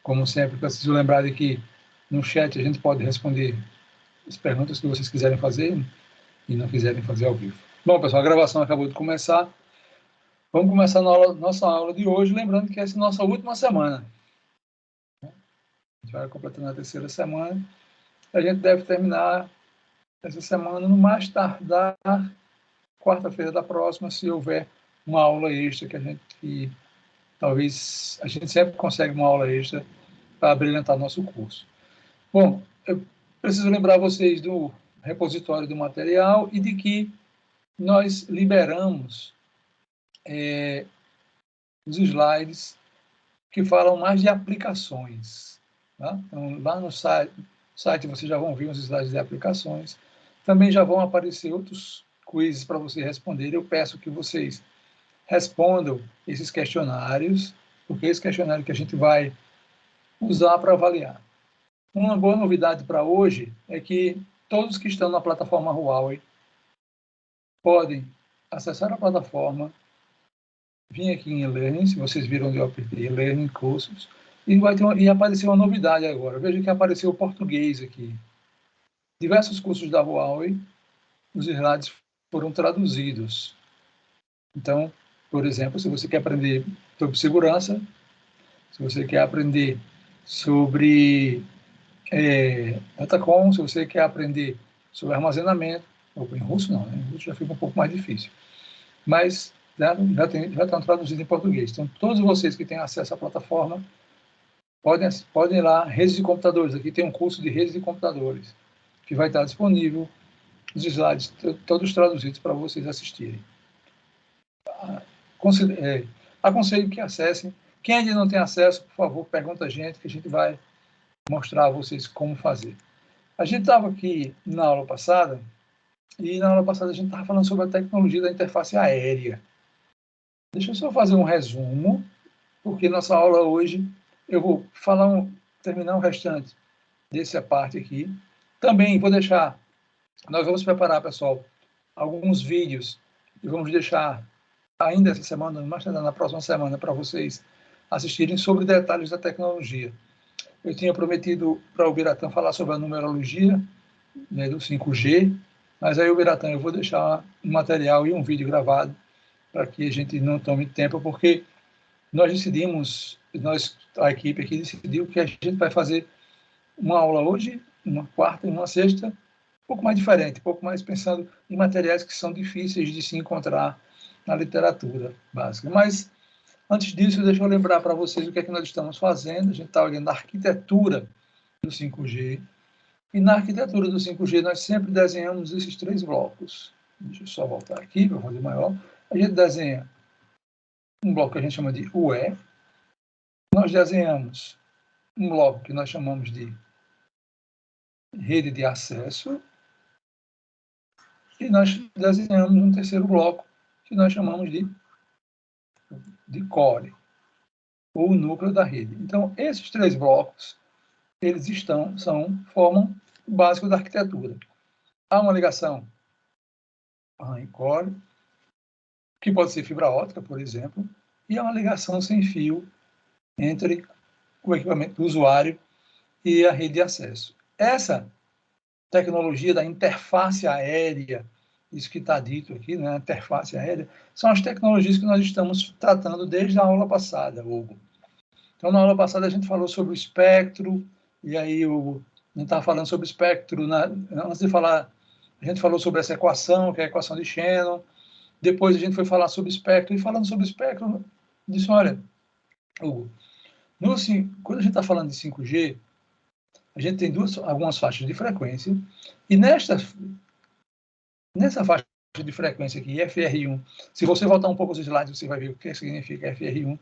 Como sempre, preciso lembrar de que no chat a gente pode responder as perguntas que vocês quiserem fazer e não quiserem fazer ao vivo. Bom, pessoal, a gravação acabou de começar. Vamos começar a nossa aula de hoje, lembrando que essa é a nossa última semana. A gente vai completando a terceira semana. A gente deve terminar essa semana no mais tardar quarta-feira da próxima, se houver uma aula extra que talvez a gente sempre consegue uma aula extra para brilhantar nosso curso. Bom, eu preciso lembrar vocês do repositório do material e de que nós liberamos os slides que falam mais de aplicações. Tá? Então, lá no site vocês já vão ver os slides de aplicações. Também já vão aparecer outros quizzes para você responder. Eu peço que vocês respondam esses questionários, porque esse questionário que a gente vai usar para avaliar. Uma boa novidade para hoje é que todos que estão na plataforma Huawei podem acessar a plataforma, vir aqui em e-learning, se vocês viram onde eu apertei e-learning cursos, e apareceu uma novidade agora. Veja que apareceu o português aqui. Diversos cursos da Huawei, os slides foram traduzidos. Então, por exemplo, se você quer aprender sobre segurança, se você quer aprender sobre Datacom, se você quer aprender sobre armazenamento, ou em russo não, né? Em russo já fica um pouco mais difícil. Mas já estão traduzidos em português. Então, todos vocês que têm acesso à plataforma, podem ir lá, redes de computadores. Aqui tem um curso de redes de computadores, que vai estar disponível, os slides todos traduzidos para vocês assistirem. Aconselho que acessem. Quem ainda não tem acesso, por favor, pergunta a gente, que a gente vai mostrar a vocês como fazer. A gente estava aqui na aula passada, e na aula passada a gente estava falando sobre a tecnologia da interface aérea. Deixa eu só fazer um resumo, porque nossa aula hoje, eu vou terminar o restante dessa parte aqui. Também vou deixar, nós vamos preparar, pessoal, alguns vídeos, e vamos deixar ainda essa semana, mais tarde na próxima semana, para vocês assistirem sobre detalhes da tecnologia. Eu tinha prometido para o Biratã falar sobre a numerologia, né, do 5G, mas aí o Biratã, eu vou deixar um material e um vídeo gravado para que a gente não tome tempo, porque a equipe aqui decidiu que a gente vai fazer uma aula hoje, uma quarta e uma sexta, um pouco mais diferente, um pouco mais pensando em materiais que são difíceis de se encontrar na literatura básica. Mas, antes disso, deixa eu lembrar para vocês o que é que nós estamos fazendo. A gente está olhando a arquitetura do 5G, e na arquitetura do 5G nós sempre desenhamos esses 3 blocos. Deixa eu só voltar aqui para fazer maior. A gente desenha um bloco que a gente chama de UE, nós desenhamos um bloco que nós chamamos de rede de acesso, e nós desenhamos um terceiro bloco que nós chamamos de core, ou núcleo da rede. Então, esses 3 blocos, eles formam o básico da arquitetura. Há uma ligação RAN e core, que pode ser fibra ótica, por exemplo, e há uma ligação sem fio entre o equipamento do usuário e a rede de acesso. Essa tecnologia da interface aérea, isso que está dito aqui, né, interface aérea, são as tecnologias que nós estamos tratando desde a aula passada, Hugo. Então, na aula passada a gente falou sobre o espectro, e aí a gente estava falando sobre o espectro, antes de falar, a gente falou sobre essa equação, que é a equação de Shannon, depois a gente foi falar sobre o espectro, e falando sobre o espectro, disse, olha, Hugo, quando a gente está falando de 5G, a gente tem algumas faixas de frequência, e nessa faixa de frequência aqui, FR1, se você voltar um pouco os slides, você vai ver o que significa FR1,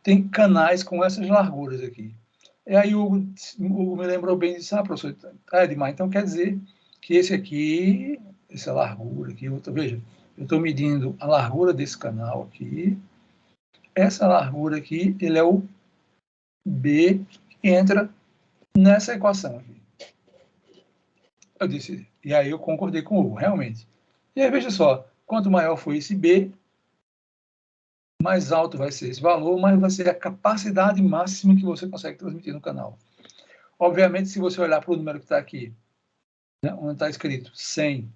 tem canais com essas larguras aqui. E aí o Hugo me lembrou bem disso, professor, Edmar, então quer dizer que esse aqui, essa largura aqui, veja, eu estou medindo a largura desse canal aqui, essa largura aqui, ele é o B que entra nessa equação aqui. Eu disse, e aí eu concordei com o Hugo, realmente. E aí, veja só, quanto maior for esse B, mais alto vai ser esse valor, mais vai ser a capacidade máxima que você consegue transmitir no canal. Obviamente, se você olhar para o número que está aqui, né, onde está escrito 100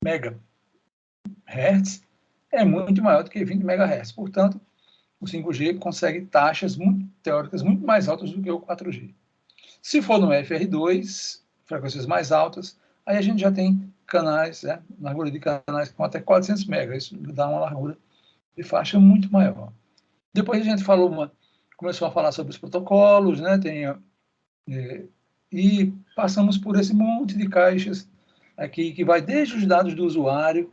MHz, é muito maior do que 20 MHz. Portanto, o 5G consegue taxas muito teóricas muito mais altas do que o 4G. Se for no FR2, frequências mais altas, aí a gente já tem canais, né, largura de canais com até 400 MHz, isso dá uma largura de faixa muito maior. Depois a gente começou a falar sobre os protocolos, né, e passamos por esse monte de caixas aqui, que vai desde os dados do usuário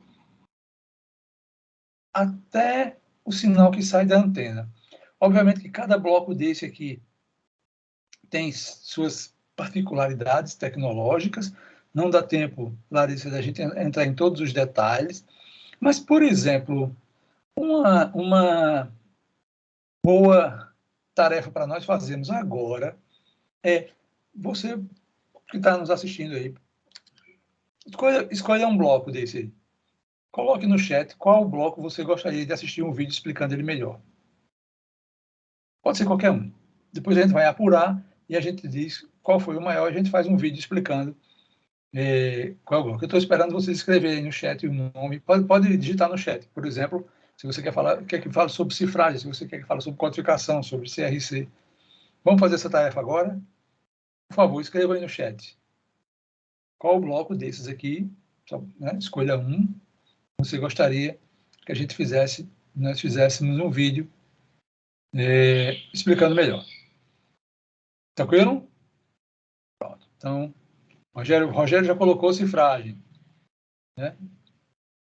até o sinal que sai da antena. Obviamente que cada bloco desse aqui tem suas particularidades tecnológicas, não dá tempo, Larissa, da gente entrar em todos os detalhes, mas, por exemplo, uma boa tarefa para nós fazermos agora é você que está nos assistindo aí, escolha um bloco desse aí. Coloque no chat qual bloco você gostaria de assistir um vídeo explicando ele melhor. Pode ser qualquer um. Depois a gente vai apurar e a gente diz qual foi o maior, a gente faz um vídeo explicando qual é o bloco. Eu estou esperando vocês escreverem no chat o nome. Pode digitar no chat, por exemplo, se você quer que fale sobre cifragem, se você quer que fale sobre codificação, sobre CRC. Vamos fazer essa tarefa agora? Por favor, escreva aí no chat. Qual o bloco desses aqui, né, escolha um, você gostaria que a gente nós fizéssemos um vídeo explicando melhor. Tranquilo? Pronto. Então, Rogério já colocou cifragem. Né?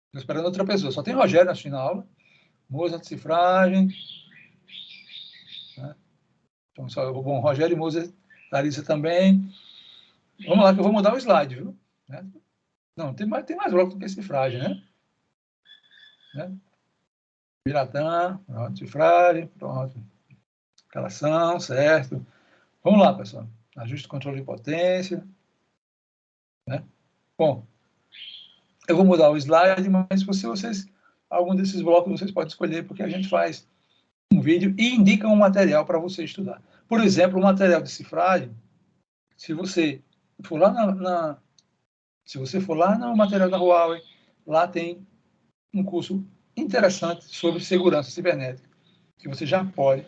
Estou esperando outra pessoa. Só tem Rogério assistindo a aula. Mozart, cifragem. Né? Então, bom, Rogério e Mozart, Larissa também. Vamos lá que eu vou mudar o slide, viu? Né? Não, tem mais bloco do que cifragem, né? Piratã, pronto, cifragem, pronto. Escalação, certo. Vamos lá, pessoal. Ajuste controle de potência. Né? Bom, eu vou mudar o slide, mas algum desses blocos vocês podem escolher, porque a gente faz um vídeo e indica um material para você estudar. Por exemplo, o material de cifragem, se você for lá se você for lá no material da Huawei, lá tem um curso interessante sobre segurança cibernética, que você já pode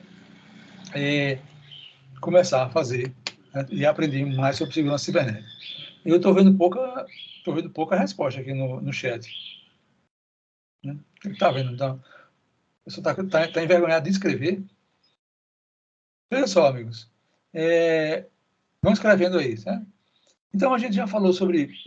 começar a fazer, né, e aprender mais sobre segurança cibernética. Eu estou vendo pouca resposta aqui no chat. Né? Está vendo? Então, a pessoa está envergonhada de escrever. Veja só, amigos. Vão escrevendo aí, certo? Então, a gente já falou sobre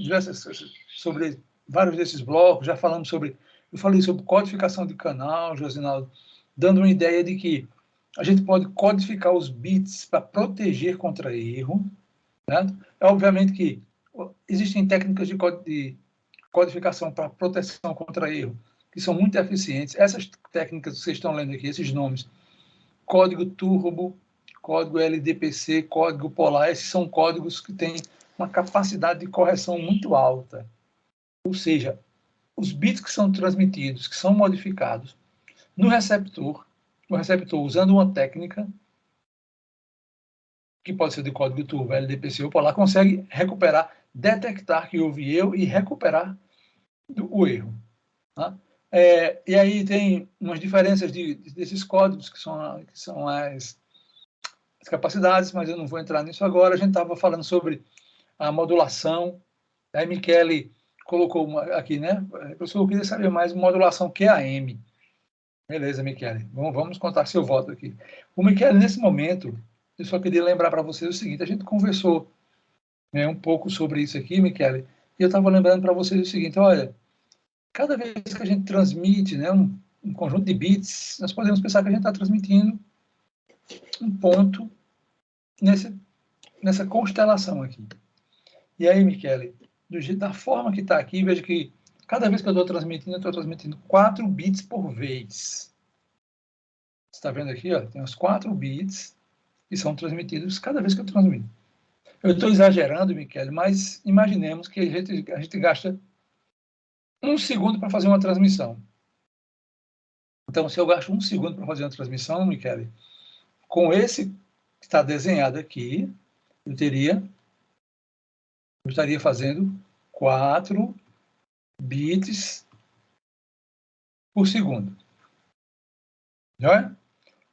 vários desses blocos, eu falei sobre codificação de canal, Josinaldo, dando uma ideia de que a gente pode codificar os bits para proteger contra erro. Né? Obviamente que existem técnicas de codificação para proteção contra erro, que são muito eficientes. Essas técnicas que vocês estão lendo aqui, esses nomes, código turbo, código LDPC, código polar, esses são códigos que têm uma capacidade de correção muito alta. Ou seja, os bits que são transmitidos, que são modificados no receptor, o receptor usando uma técnica, que pode ser de código turbo, LDPC ou polar, consegue detectar que houve erro e recuperar o erro. Tá? E aí tem umas diferenças desses códigos, que são as capacidades, mas eu não vou entrar nisso agora. A gente estava falando sobre a modulação. Aí Michele colocou aqui, né? Professor, eu queria saber mais modulação QAM. Beleza, Michele. Vamos contar seu voto aqui. O Michele, nesse momento, eu só queria lembrar para vocês o seguinte: a gente conversou, né, um pouco sobre isso aqui, Michele, e eu estava lembrando para vocês o seguinte: olha, cada vez que a gente transmite, né, um conjunto de bits, nós podemos pensar que a gente está transmitindo um ponto nessa constelação aqui. E aí, Michele, da forma que está aqui, veja que cada vez que eu estou transmitindo 4 bits por vez. Você está vendo aqui? Ó, tem os 4 bits que são transmitidos cada vez que eu transmito. Eu estou exagerando, Michele, mas imaginemos que a gente gasta 1 segundo para fazer uma transmissão. Então, se eu gasto 1 segundo para fazer uma transmissão, Michele, com esse que está desenhado aqui, eu estaria fazendo 4 bits por segundo. Já é?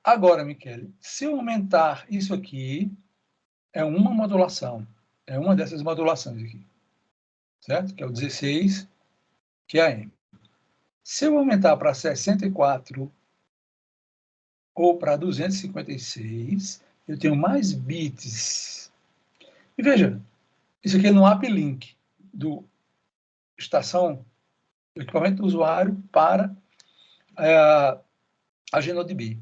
Agora, Michele, se eu aumentar isso aqui, é uma modulação. É uma dessas modulações aqui. Certo? Que é o 16 QAM. Se eu aumentar para 64 ou para 256, eu tenho mais bits. E veja, isso aqui é no uplink do estação, do equipamento do usuário para a GenoDB.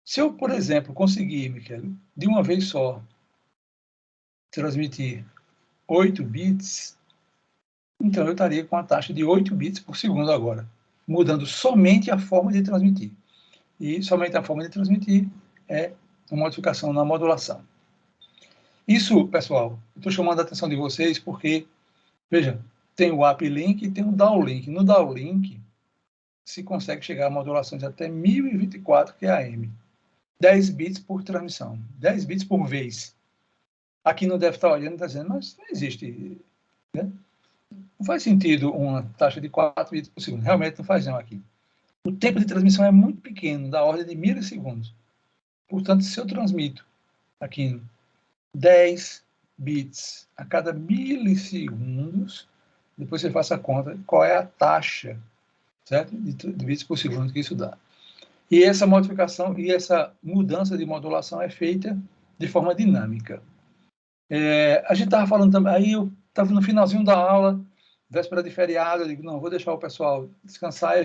Se eu, por exemplo, conseguir, Michele, de uma vez só, transmitir 8 bits, então eu estaria com a taxa de 8 bits por segundo agora, mudando somente a forma de transmitir. E somente a forma de transmitir é uma modificação na modulação. Isso, pessoal, eu estou chamando a atenção de vocês porque, veja, tem o uplink e tem o downlink. No downlink, se consegue chegar a modulações até 1024 QAM. 10 bits por transmissão, 10 bits por vez. Aqui não deve estar olhando e está dizendo, mas não existe, né? Não faz sentido uma taxa de 4 bits por segundo. Realmente não faz não aqui. O tempo de transmissão é muito pequeno, da ordem de milissegundos. Portanto, se eu transmito aqui 10 bits a cada milissegundos, depois você faça a conta qual é a taxa, certo? De bits por segundo que isso dá. E essa modificação e essa mudança de modulação é feita de forma dinâmica. A gente estava falando também, aí eu estava no finalzinho da aula, véspera de feriado, eu digo, não, vou deixar o pessoal descansar e a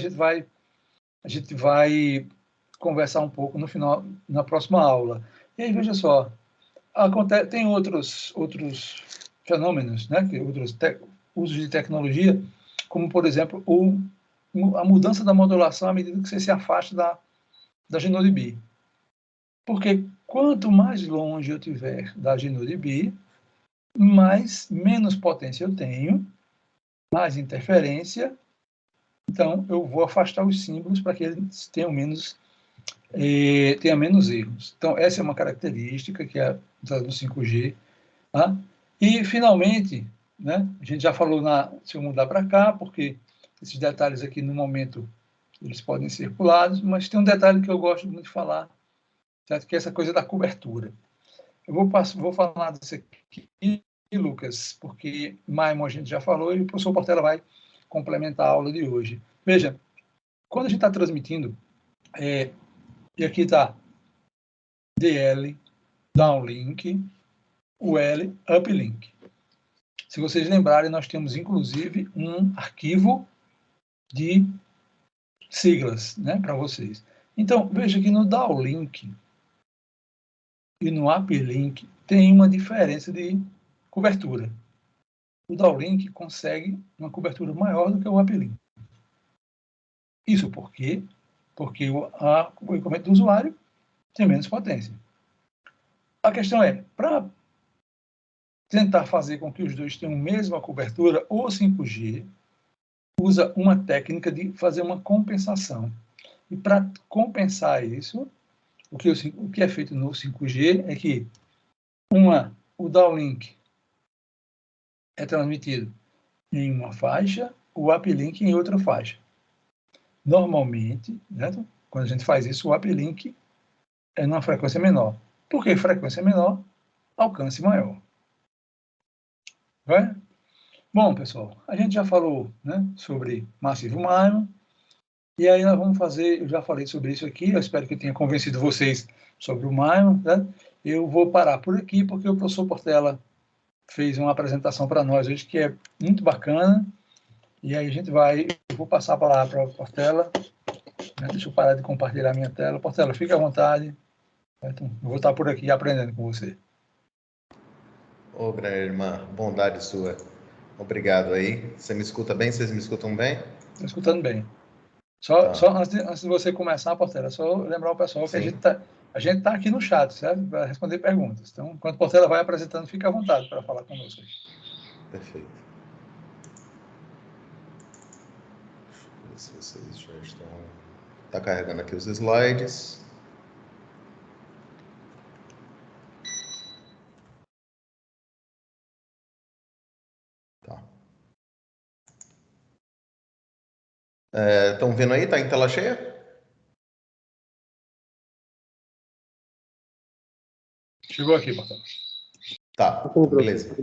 gente vai conversar um pouco no final, na próxima aula. E aí, veja só, tem outros fenômenos, né, outros usos de tecnologia, como, por exemplo, a mudança da modulação à medida que você se afasta da GenoDB. Porque quanto mais longe eu tiver da GenoDB, menos potência eu tenho, mais interferência, então eu vou afastar os símbolos para que eles tenha menos erros. Então, essa é uma característica que é do 5G. Tá? E, finalmente, né, a gente já falou, se eu mudar para cá, porque esses detalhes aqui, no momento, eles podem ser pulados, mas tem um detalhe que eu gosto muito de falar, certo? Que é essa coisa da cobertura. Eu vou falar disso aqui, Lucas, porque Maimon a gente já falou e o professor Portela vai complementar a aula de hoje. Veja, quando a gente está transmitindo, e aqui está DL, downlink, UL, uplink. Se vocês lembrarem, nós temos, inclusive, um arquivo de siglas, né, para vocês. Então, veja que no downlink e no uplink tem uma diferença de cobertura. O downlink consegue uma cobertura maior do que o uplink. Isso por quê? Porque o equipamento do usuário tem menos potência. A questão é, para tentar fazer com que os dois tenham a mesma cobertura, o 5G usa uma técnica de fazer uma compensação. E para compensar isso, o que é feito no 5G é que o downlink é transmitido em uma faixa, o uplink em outra faixa. Normalmente, né, quando a gente faz isso, o uplink é numa frequência menor. Por que frequência menor? Alcance maior. Vai? Bom, pessoal, a gente já falou, né, sobre massivo MIMO, e aí nós vamos fazer, eu já falei sobre isso aqui, eu espero que eu tenha convencido vocês sobre o MIMO, né? Eu vou parar por aqui, porque o professor Portela fez uma apresentação para nós hoje que é muito bacana, e aí eu vou passar a palavra para o Portela, né? Deixa eu parar de compartilhar a minha tela. Portela, fique à vontade, então, eu vou estar por aqui aprendendo com você. Ô, grande irmã, bondade sua. Obrigado aí. Você me escuta bem? Vocês me escutam bem? Estou escutando bem. Só antes de você começar, Portela, só lembrar o pessoal que a gente está aqui no chat, certo? Para responder perguntas. Então, enquanto a Portela vai apresentando, fique à vontade para falar conosco. Perfeito. Deixa eu ver se vocês já estão Está carregando aqui os slides. Tá. Estão vendo aí? Está em tela cheia? Chegou aqui, Marcelo. Tá, então beleza.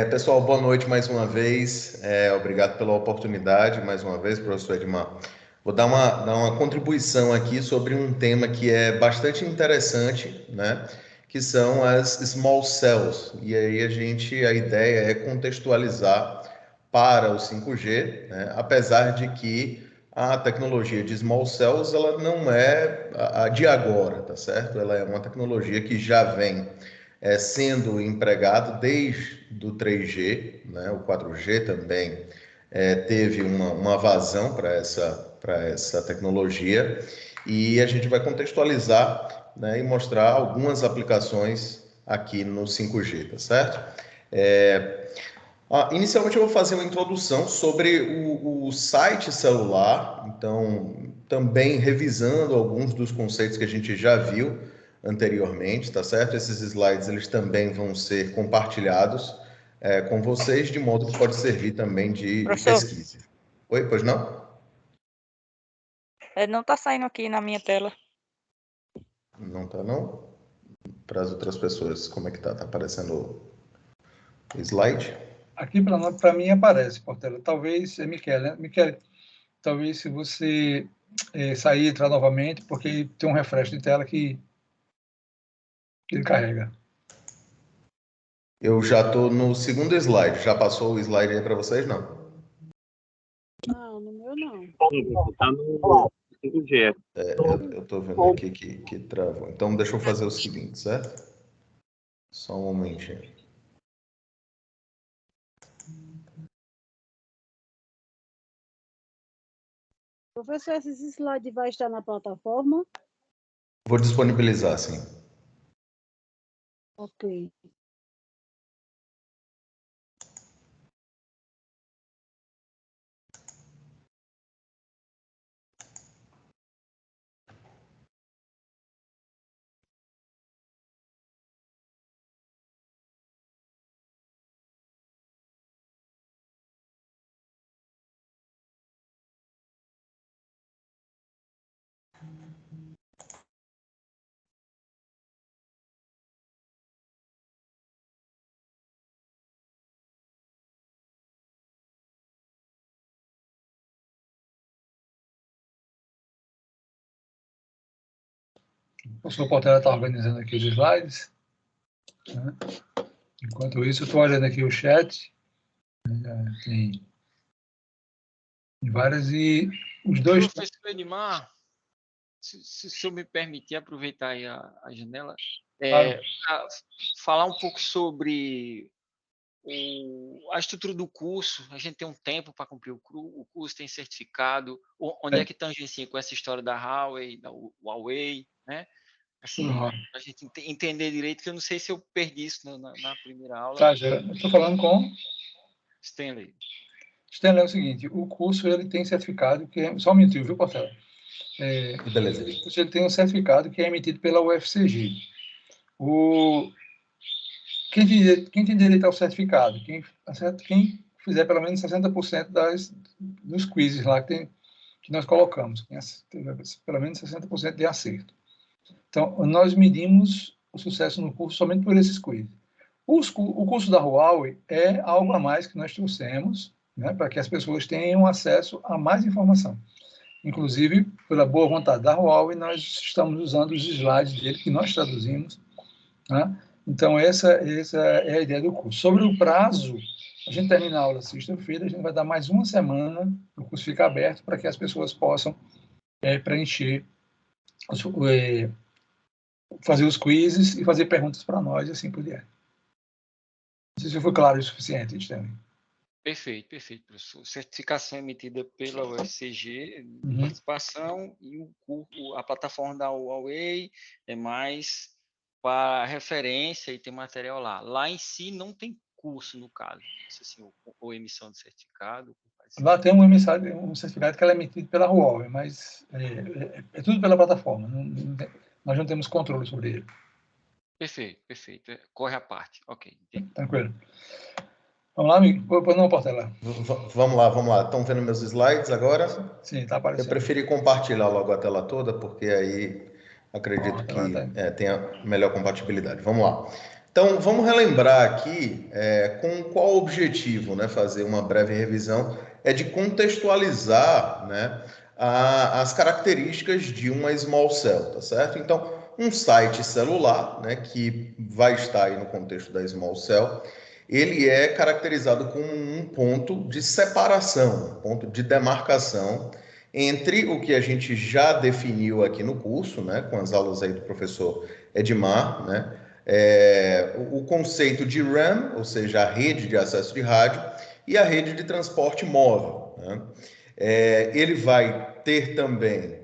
Pessoal, boa noite mais uma vez. Obrigado pela oportunidade, mais uma vez, professor Edmar. Vou dar uma contribuição aqui sobre um tema que é bastante interessante, né? Que são as small cells. E aí a ideia é contextualizar para o 5G, né? Apesar de que a tecnologia de small cells ela não é a de agora, tá certo? Ela é uma tecnologia que já vem sendo empregado desde o 3G, né? O 4G também teve uma vazão para essa tecnologia, e a gente vai contextualizar, né, e mostrar algumas aplicações aqui no 5G, tá certo? Inicialmente eu vou fazer uma introdução sobre o site celular, então também revisando alguns dos conceitos que a gente já viu anteriormente, tá certo? Esses slides eles também vão ser compartilhados com vocês, de modo que pode servir também de pesquisa. Oi, pois não? Não está saindo aqui na minha tela. Não tá não? Para as outras pessoas, como é que tá? Tá aparecendo o slide? Aqui para mim aparece, Portela. Talvez é Michele, né? Michele, talvez se você sair e entrar novamente, porque tem um refresh de tela que ele carrega. Eu já estou no segundo slide. Já passou o slide aí para vocês, não? Não, no meu não. Está no 5G. Eu estou vendo aqui que travou. Então, deixa eu fazer o seguinte, certo? Só um momentinho. Professor, esses slides vai estar na plataforma? Vou disponibilizar, sim. Ok. O professor Portela está organizando aqui os slides, né? Enquanto isso, eu estou olhando aqui o chat. Tem várias e os dois... Professor Edmar, se eu me permitir aproveitar aí a janela, Claro. falar um pouco sobre a estrutura do curso. A gente tem um tempo para cumprir o curso, tem certificado, onde é que tangencia com essa história da Huawei, da Huawei, né? Assim, a gente entender direito, que eu não sei se eu perdi isso na primeira aula. Tá, já estou falando com Stanley. Stanley. É o seguinte, o curso ele tem certificado que é... Só um minutinho, viu, Portela? Beleza. Ele tem um certificado que é emitido pela UFCG. Quem tem direito ao certificado? Quem fizer pelo menos 60% dos quizzes lá que nós colocamos. Pelo menos 60% de acerto. Então, nós medimos o sucesso no curso somente por esses quizzes. O curso da Huawei é algo a mais que nós trouxemos, né, para que as pessoas tenham acesso a mais informação. Inclusive, pela boa vontade da Huawei, nós estamos usando os slides dele que nós traduzimos, né? Então, essa é a ideia do curso. Sobre o prazo, a gente termina a aula sexta-feira, a gente vai dar mais uma semana, o curso fica aberto para que as pessoas possam preencher, fazer os quizzes e fazer perguntas para nós e assim por diante. Não sei se foi claro o suficiente, Stanley. Perfeito, professor. Certificação emitida pela UFCG, participação, e a plataforma da Huawei é mais para referência e tem material lá. Lá em si não tem curso, no caso, assim, ou emissão de certificado. Lá tem um emissário, um certificado que é emitido pela Huawei, mas é tudo pela plataforma. Nós não temos controle sobre ele. Perfeito, perfeito. Corre à parte. Ok, entendi. Tranquilo. Vamos lá, amigo? Pois não, Portela. Vamos lá. Estão vendo meus slides agora? Sim, está Eu aparecendo. preferi compartilhar logo a tela toda, porque aí acredito que tenha melhor compatibilidade. Vamos lá. Então, vamos relembrar aqui com qual objetivo, né, fazer uma breve revisão, é de contextualizar, né, as características de uma small cell, tá certo? Então, um site celular, né, que vai estar aí no contexto da small cell, ele é caracterizado como um ponto de separação, um ponto de demarcação entre o que a gente já definiu aqui no curso, né, com as aulas aí do professor Edmar, né, o conceito de RAM, ou seja, a rede de acesso de rádio, e a rede de transporte móvel, né. Ele vai ter também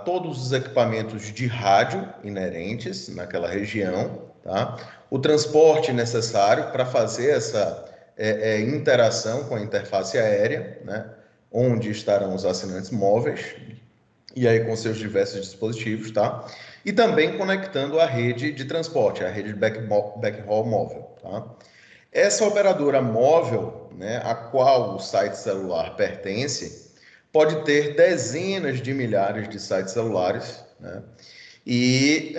todos os equipamentos de rádio inerentes naquela região, tá? O transporte necessário para fazer essa interação com a interface aérea, né? Onde estarão os assinantes móveis, e aí com seus diversos dispositivos, tá? E também conectando a rede de transporte, a rede de backhaul móvel, tá? Essa operadora móvel, né, a qual o site celular pertence, pode ter dezenas de milhares de sites celulares, né? E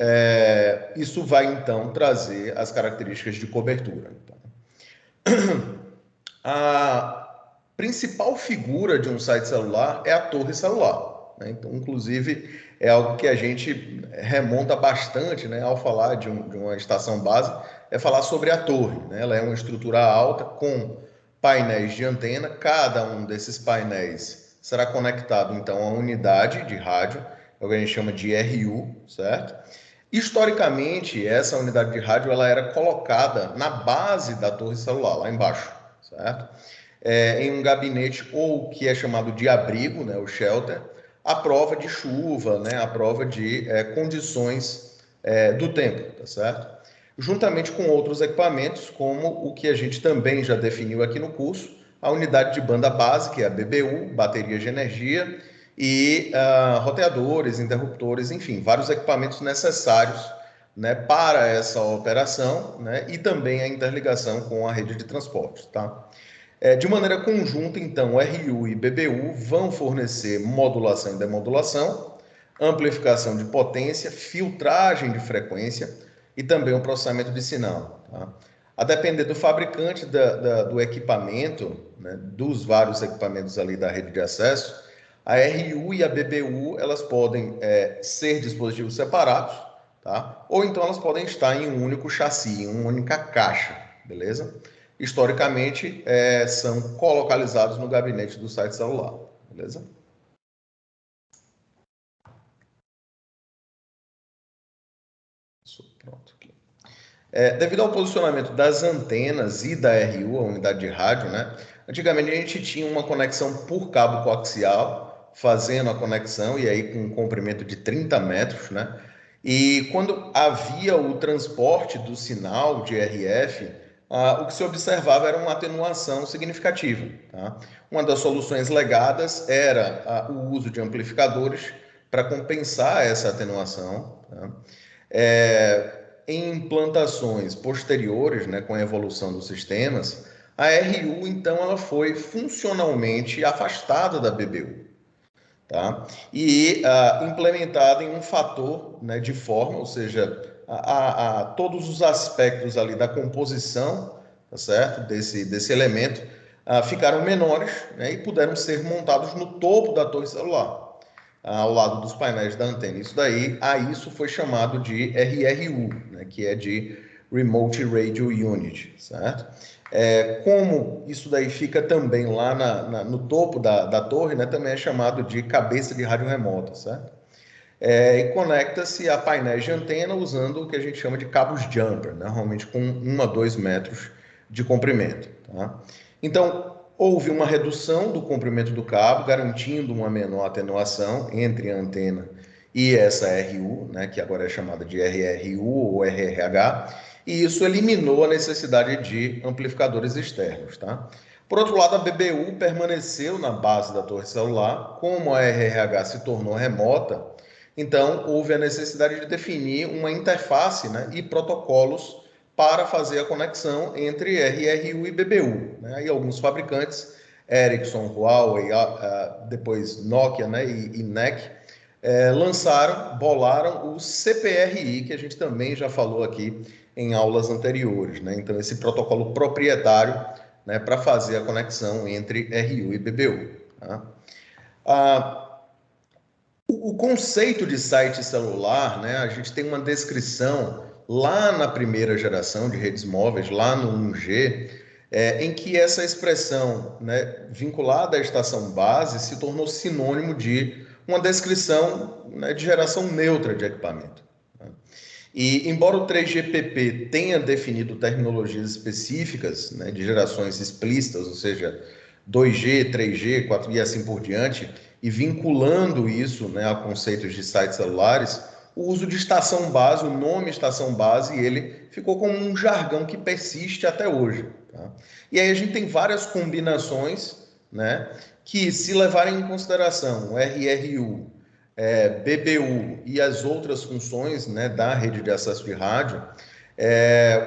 isso vai, então, trazer as características de cobertura. A principal figura de um site celular é a torre celular, né? Então, inclusive, é algo que a gente remonta bastante, né, ao falar de uma estação base, é falar sobre a torre, né? Ela é uma estrutura alta com painéis de antena. Cada um desses painéis será conectado, então, a unidade de rádio, é o que a gente chama de RU, certo? Historicamente, essa unidade de rádio ela era colocada na base da torre celular, lá embaixo, certo? Em um gabinete ou que é chamado de abrigo, né, o shelter, à prova de chuva, né, à prova de condições do tempo, tá certo? Juntamente com outros equipamentos, como o que a gente também já definiu aqui no curso, a unidade de banda base, que é a BBU, bateria de energia, e roteadores, interruptores, enfim, vários equipamentos necessários, né, para essa operação, né, e também a interligação com a rede de transporte, tá? De maneira conjunta, então, RU e BBU vão fornecer modulação e demodulação, amplificação de potência, filtragem de frequência e também o processamento de sinal, tá? A depender do fabricante do equipamento, né, dos vários equipamentos ali da rede de acesso, a RU e a BBU elas podem ser dispositivos separados, tá? Ou então elas podem estar em um único chassi, em uma única caixa, beleza? Historicamente, são colocalizados no gabinete do site celular, beleza? Pronto aqui. Devido ao posicionamento das antenas e da RU, a unidade de rádio, né? Antigamente a gente tinha uma conexão por cabo coaxial, fazendo a conexão, e aí com um comprimento de 30 metros, né? E quando havia o transporte do sinal de RF, o que se observava era uma atenuação significativa, tá? Uma das soluções legadas era o uso de amplificadores para compensar essa atenuação, tá? Em implantações posteriores, né, com a evolução dos sistemas, a RU, então, ela foi funcionalmente afastada da BBU, tá? E implementada em um fator, né, de forma, ou seja, todos os aspectos ali da composição, tá certo? Desse elemento ficaram menores, né, e puderam ser montados no topo da torre celular, ao lado dos painéis da antena. Isso foi chamado de RRU, né, que é de Remote Radio Unit, certo? Como isso daí fica também lá no topo da torre, né, também é chamado de cabeça de rádio remota, certo? E conecta-se a painéis de antena usando o que a gente chama de cabos jumper, né, normalmente com 1 a 2 metros de comprimento, tá? Então, houve uma redução do comprimento do cabo, garantindo uma menor atenuação entre a antena e essa RU, né, que agora é chamada de RRU ou RRH, e isso eliminou a necessidade de amplificadores externos, tá? Por outro lado, a BBU permaneceu na base da torre celular, como a RRH se tornou remota, então houve a necessidade de definir uma interface, né, e protocolos para fazer a conexão entre RRU e BBU. Né? E alguns fabricantes, Ericsson, Huawei, depois Nokia, né, e NEC, bolaram o CPRI, que a gente também já falou aqui em aulas anteriores. Né? Então, esse protocolo proprietário, né, para fazer a conexão entre RU e BBU. Tá? O conceito de site celular, né, a gente tem uma descrição lá na primeira geração de redes móveis, lá no 1G, em que essa expressão, né, vinculada à estação base se tornou sinônimo de uma descrição, né, de geração neutra de equipamento. Né? E, embora o 3GPP tenha definido terminologias específicas, né, de gerações explícitas, ou seja, 2G, 3G, 4G e assim por diante, e vinculando isso, né, a conceitos de sites celulares, o uso de estação base, o nome estação base, ele ficou como um jargão que persiste até hoje. Tá? E aí a gente tem várias combinações, né, que, se levarem em consideração o RRU, BBU e as outras funções, né, da rede de acesso de rádio,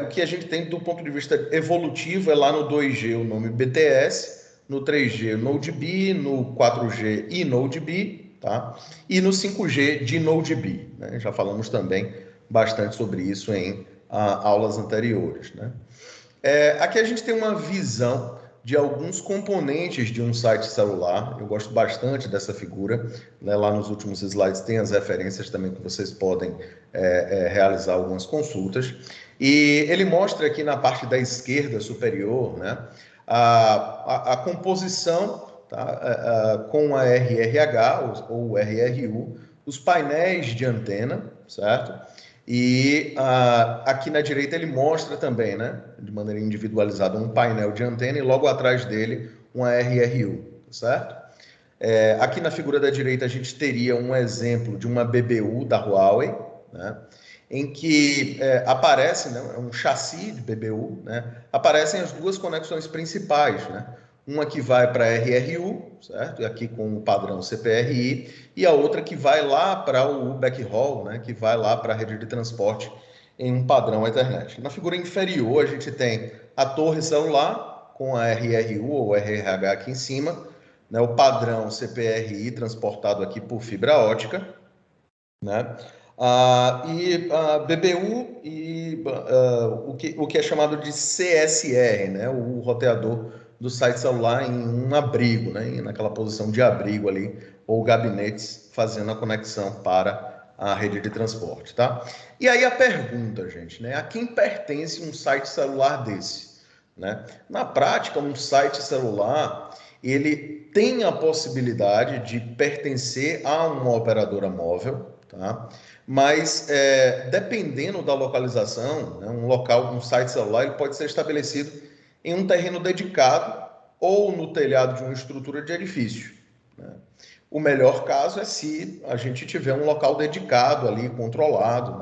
o que a gente tem do ponto de vista evolutivo é lá no 2G o nome BTS, no 3G NodeB, no 4G eNodeB, tá? E no 5G DNodeB. Né? Já falamos também bastante sobre isso em aulas anteriores. Né? Aqui a gente tem uma visão de alguns componentes de um site celular. Eu gosto bastante dessa figura. Né? Lá nos últimos slides tem as referências também que vocês podem realizar algumas consultas. E ele mostra aqui na parte da esquerda superior, né, a composição, tá, com a RRH ou RRU, os painéis de antena, certo? E aqui na direita ele mostra também, né, de maneira individualizada, um painel de antena e logo atrás dele uma RRU, certo? Aqui na figura da direita a gente teria um exemplo de uma BBU da Huawei, né, em que aparece, né, um chassi de BBU, né, aparecem as duas conexões principais, né, uma que vai para RRU, certo? E aqui com o padrão CPRI, e a outra que vai lá para o backhaul, né, que vai lá para a rede de transporte em um padrão Ethernet. Na figura inferior, a gente tem a torre celular com a RRU ou RRH aqui em cima, né, o padrão CPRI transportado aqui por fibra ótica, né? E BBU e o que é chamado de CSR, né? O roteador do site celular em um abrigo, né? Naquela posição de abrigo ali, ou gabinetes fazendo a conexão para a rede de transporte, tá? E aí a pergunta, gente, né? A quem pertence um site celular desse? Né? Na prática, um site celular, ele tem a possibilidade de pertencer a uma operadora móvel, tá? Mas dependendo da localização, né, um site celular, ele pode ser estabelecido em um terreno dedicado ou no telhado de uma estrutura de edifício. Né? O melhor caso é se a gente tiver um local dedicado ali, controlado.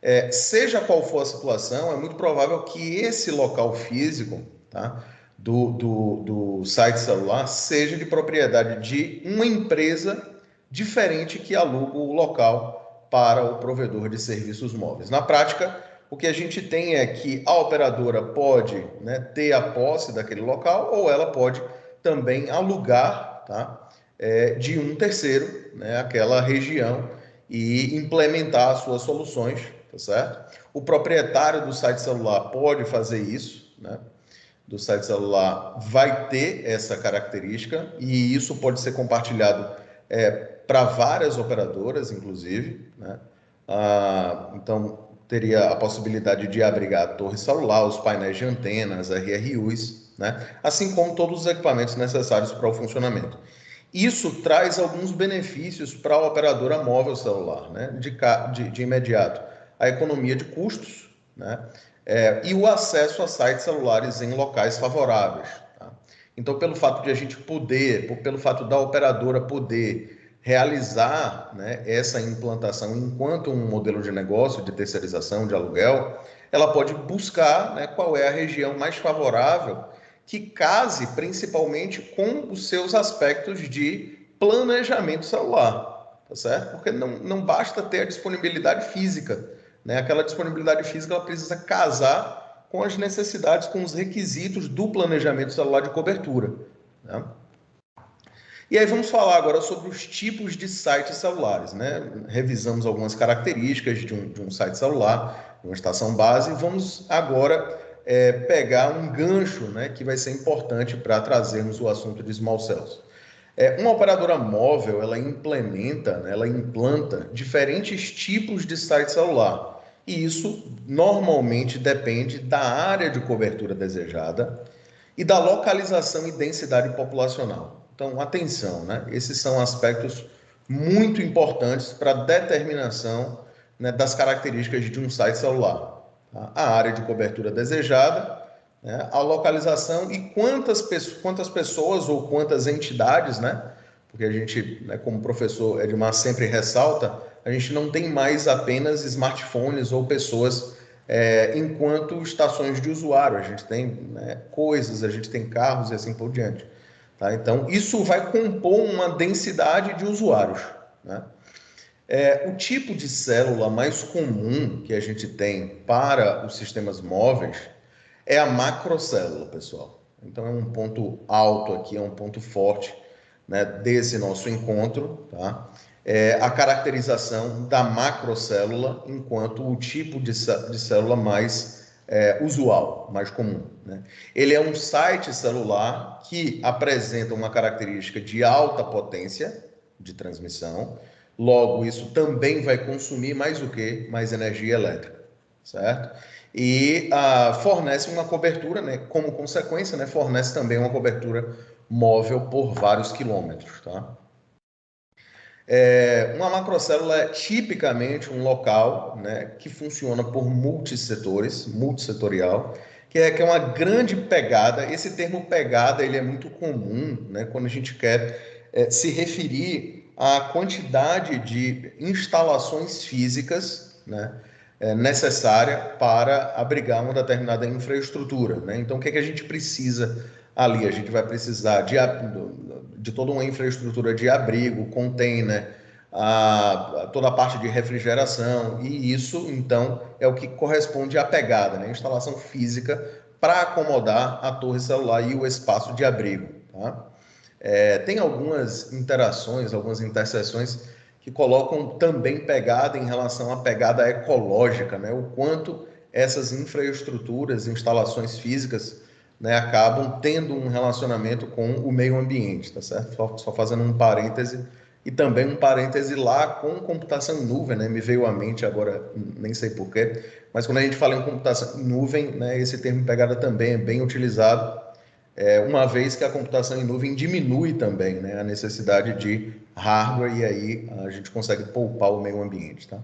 Né? Seja qual for a situação, é muito provável que esse local físico, tá, do site celular seja de propriedade de uma empresa diferente que aluga o local para o provedor de serviços móveis. Na prática, o que a gente tem é que a operadora pode, né, ter a posse daquele local ou ela pode também alugar, tá, de um terceiro, né, aquela região e implementar as suas soluções, tá certo? O proprietário do site celular pode fazer isso, né? Do site celular vai ter essa característica e isso pode ser compartilhado para várias operadoras, inclusive, né? Então, teria a possibilidade de abrigar a torre celular, os painéis de antenas, RRUs, né? Assim como todos os equipamentos necessários para o funcionamento. Isso traz alguns benefícios para a operadora móvel celular, né? De imediato, a economia de custos, né? E o acesso a sites celulares em locais favoráveis. Tá? Então, pelo fato de a gente pelo fato da operadora poder realizar, né, essa implantação enquanto um modelo de negócio de terceirização, de aluguel, ela pode buscar, né, qual é a região mais favorável que case principalmente com os seus aspectos de planejamento celular, tá certo? Porque não basta ter a disponibilidade física, né? Aquela disponibilidade física ela precisa casar com as necessidades, com os requisitos do planejamento celular de cobertura, né? E aí vamos falar agora sobre os tipos de sites celulares, né? Revisamos algumas características de um site celular, de uma estação base, e vamos agora pegar um gancho, né, que vai ser importante para trazermos o assunto de small cells. Uma operadora móvel, ela implementa, né, ela implanta diferentes tipos de site celular, e isso normalmente depende da área de cobertura desejada e da localização e densidade populacional. Então, atenção, né? Esses são aspectos muito importantes para a determinação, né, das características de um site celular. Tá? A área de cobertura desejada, né, a localização e quantas pessoas ou quantas entidades, né? Porque a gente, né, como o professor Edmar sempre ressalta, a gente não tem mais apenas smartphones ou pessoas enquanto estações de usuário. A gente tem, né, coisas, a gente tem carros e assim por diante. Tá? Então, isso vai compor uma densidade de usuários, né? O tipo de célula mais comum que a gente tem para os sistemas móveis é a macrocélula, pessoal. Então, é um ponto alto aqui, é um ponto forte, né, desse nosso encontro, tá? A caracterização da macrocélula enquanto o tipo de célula mais usual, mais comum, né? Ele é um site celular que apresenta uma característica de alta potência de transmissão, logo isso também vai consumir mais o quê? Mais energia elétrica, certo? E fornece uma cobertura, né, como consequência, né, fornece também uma cobertura móvel por vários quilômetros, tá? Uma macrocélula é tipicamente um local, né, que funciona por multissetores, multissetorial, que é uma grande pegada. Esse termo pegada ele é muito comum, né, quando a gente quer se referir à quantidade de instalações físicas, né, necessária para abrigar uma determinada infraestrutura, né? Então, o que é que a gente precisa ali? A gente vai precisar de toda uma infraestrutura de abrigo, container, toda a parte de refrigeração, e isso, então, é o que corresponde à pegada, né? Instalação física para acomodar a torre celular e o espaço de abrigo, tá? Tem algumas interações, algumas interseções que colocam também pegada em relação à pegada ecológica, né? O quanto essas infraestruturas, instalações físicas, né, acabam tendo um relacionamento com o meio ambiente, tá certo? Só fazendo um parêntese, e também um parêntese lá com computação em nuvem, né? Me veio à mente agora, nem sei porquê, mas quando a gente fala em computação em nuvem, né, esse termo pegada também é bem utilizado, uma vez que a computação em nuvem diminui também, né, a necessidade de hardware, e aí a gente consegue poupar o meio ambiente, tá?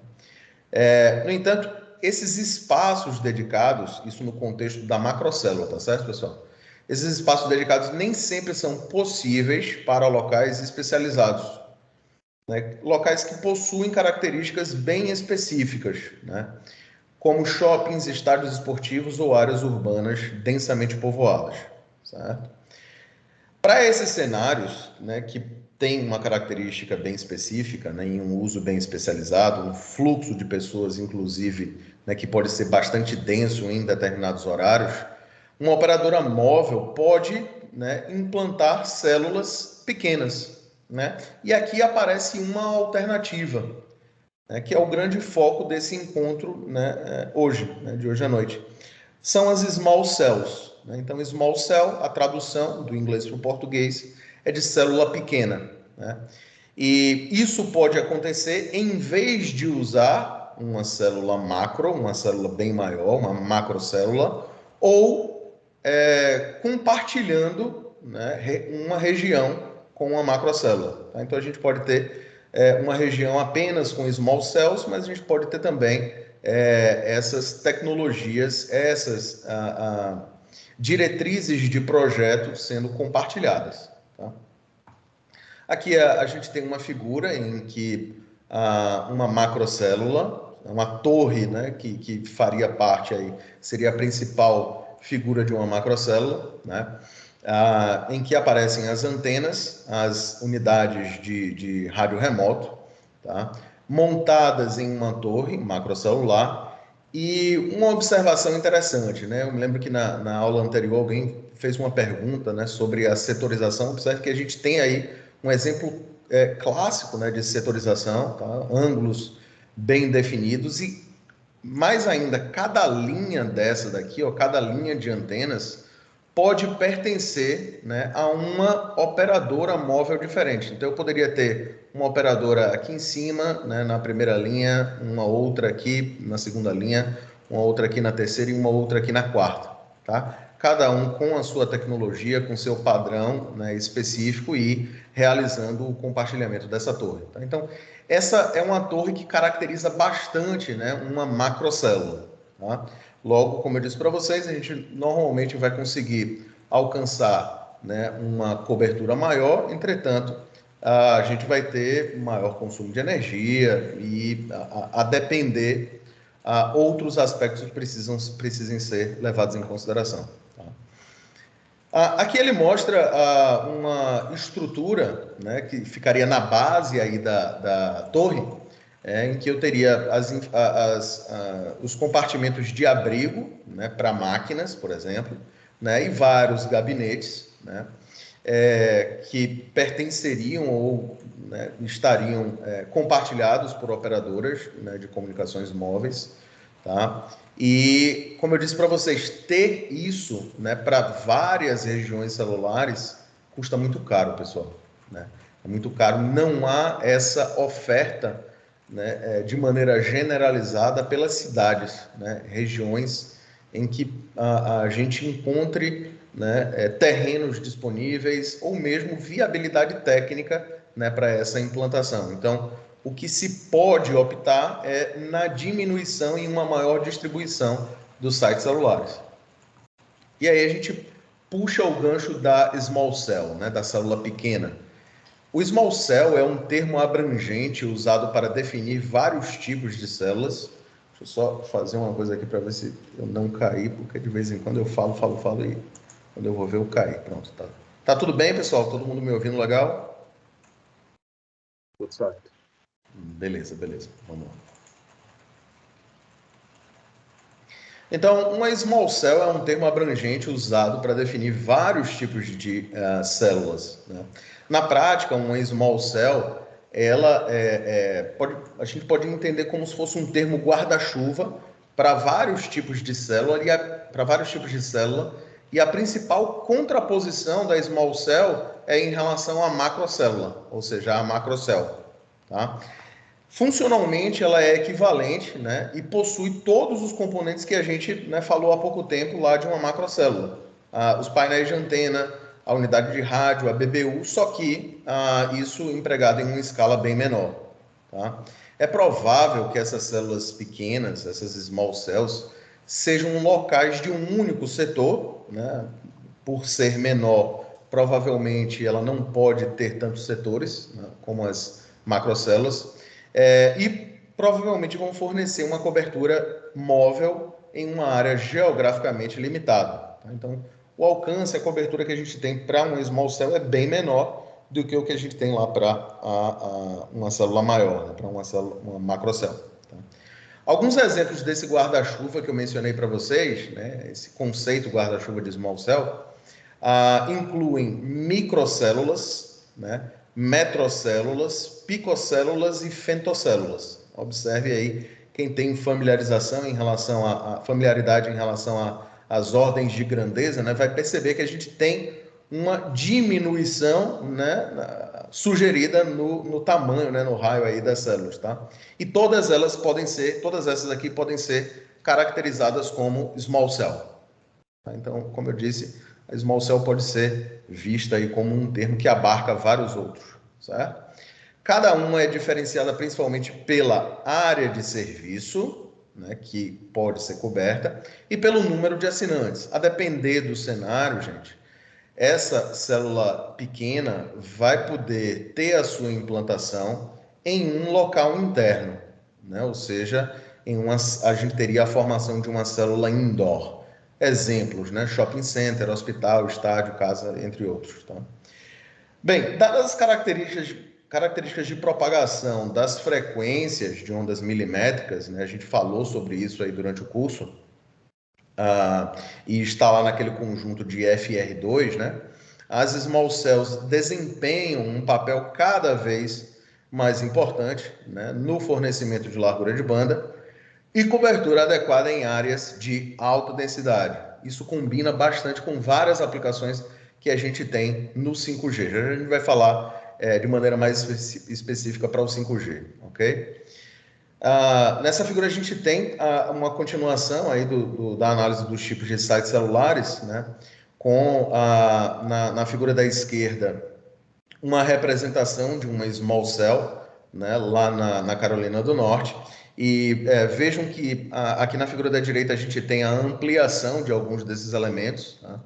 No entanto, esses espaços dedicados, isso no contexto da macrocélula, tá certo, pessoal? Esses espaços dedicados nem sempre são possíveis para locais especializados, né? Locais que possuem características bem específicas, né? Como shoppings, estádios esportivos ou áreas urbanas densamente povoadas, certo? Para esses cenários, né, que tem uma característica bem específica, né, em um uso bem especializado, um fluxo de pessoas, inclusive, né, que pode ser bastante denso em determinados horários, uma operadora móvel pode, né, implantar células pequenas, né? E aqui aparece uma alternativa, né, que é o grande foco desse encontro, né, hoje, né, de hoje à noite. São as small cells, né? Então, small cell, a tradução do inglês para o português, é de célula pequena, né? E isso pode acontecer em vez de usar uma célula macro, uma célula bem maior, uma macrocélula, ou compartilhando, né, uma região com uma macrocélula, tá? Então, a gente pode ter uma região apenas com small cells, mas a gente pode ter também essas tecnologias, essas diretrizes de projeto sendo compartilhadas, tá? Aqui a gente tem uma figura em que uma macrocélula, uma torre, né, que faria parte aí, seria a principal figura de uma macrocélula, né? Em que aparecem as antenas, as unidades de rádio remoto, tá? Montadas em uma torre macrocelular. E uma observação interessante, né? Eu me lembro que na aula anterior alguém fez uma pergunta, né, sobre a setorização. Observe que a gente tem aí um exemplo clássico, né, de setorização, tá? Ângulos bem definidos e, mais ainda, cada linha dessa daqui, ó, cada linha de antenas pode pertencer, né, a uma operadora móvel diferente. Então, eu poderia ter uma operadora aqui em cima, né, na primeira linha, uma outra aqui na segunda linha, uma outra aqui na terceira e uma outra aqui na quarta, tá? Cada um com a sua tecnologia, com seu padrão, né, específico e realizando o compartilhamento dessa torre. Tá? Então, essa é uma torre que caracteriza bastante, né, uma macrocélula. Tá? Logo, como eu disse para vocês, a gente normalmente vai conseguir alcançar, né, uma cobertura maior, entretanto, a gente vai ter maior consumo de energia e, a depender, outros aspectos que precisem ser levados em consideração. Tá? Aqui ele mostra uma estrutura, né, que ficaria na base aí da torre, em que eu teria os compartimentos de abrigo, né, para máquinas, por exemplo, né, e vários gabinetes, né, que pertenceriam ou, né, estariam compartilhados por operadoras, né, de comunicações móveis. Tá? E, como eu disse para vocês, ter isso, né, para várias regiões celulares custa muito caro, pessoal. Né? É muito caro, não há essa oferta, né, de maneira generalizada pelas cidades, né, regiões em que a gente encontre, né, terrenos disponíveis ou mesmo viabilidade técnica, né, para essa implantação. Então, o que se pode optar é na diminuição e uma maior distribuição dos sites celulares. E aí a gente puxa o gancho da small cell, né, da célula pequena. O small cell é um termo abrangente usado para definir vários tipos de células. Deixa eu só fazer uma coisa aqui para ver se eu não cair, porque de vez em quando eu falo e quando eu vou ver eu cair. Pronto, tá. Tá tudo bem, pessoal? Todo mundo me ouvindo legal? Tudo certo. Beleza. Vamos lá. Então, uma small cell é um termo abrangente usado para definir vários tipos de células. Né? Na prática, uma small cell, ela a gente pode entender como se fosse um termo guarda-chuva para vários tipos de célula e a principal contraposição da small cell é em relação à macrocélula, ou seja, a macrocell. Tá? Funcionalmente, ela é equivalente, né, e possui todos os componentes que a gente, né, falou há pouco tempo lá de uma macrocélula. Os painéis de antena, a unidade de rádio, a BBU, só que isso empregado em uma escala bem menor. Tá? É provável que essas células pequenas, essas small cells, sejam locais de um único setor, né? Por ser menor, provavelmente ela não pode ter tantos setores, né, como as macrocélulas. E provavelmente vão fornecer uma cobertura móvel em uma área geograficamente limitada. Tá? Então, o alcance, a cobertura que a gente tem para uma small cell é bem menor do que o que a gente tem lá para uma célula maior, né? Para uma macrocell. Tá? Alguns exemplos desse guarda-chuva que eu mencionei para vocês, né? Esse conceito guarda-chuva de small cell, incluem microcélulas, né? Metrocélulas, picocélulas e femtocélulas. Observe aí, quem tem familiaridade em relação às ordens de grandeza, né, vai perceber que a gente tem uma diminuição, né, sugerida no tamanho, né, no raio aí das células, tá? E todas essas aqui podem ser caracterizadas como small cell. Tá? Então, como eu disse, a small cell pode ser vista aí como um termo que abarca vários outros, certo? Cada uma é diferenciada principalmente pela área de serviço, né, que pode ser coberta, e pelo número de assinantes. A depender do cenário, gente, essa célula pequena vai poder ter a sua implantação em um local interno, né? Ou seja, a gente teria a formação de uma célula indoor. exemplos, né? Shopping center, hospital, estádio, casa, entre outros. Tá? Bem, dadas as características de propagação das frequências de ondas milimétricas, né? A gente falou sobre isso aí durante o curso, e está lá naquele conjunto de FR2, né? As small cells desempenham um papel cada vez mais importante, né, no fornecimento de largura de banda e cobertura adequada em áreas de alta densidade. Isso combina bastante com várias aplicações que a gente tem no 5G. Já a gente vai falar de maneira mais específica para o 5G, ok? Nessa figura a gente tem uma continuação aí da análise dos tipos de sites celulares, né? Com na figura da esquerda uma representação de uma small cell, né? Lá na Carolina do Norte. E vejam que aqui na figura da direita a gente tem a ampliação de alguns desses elementos, tá?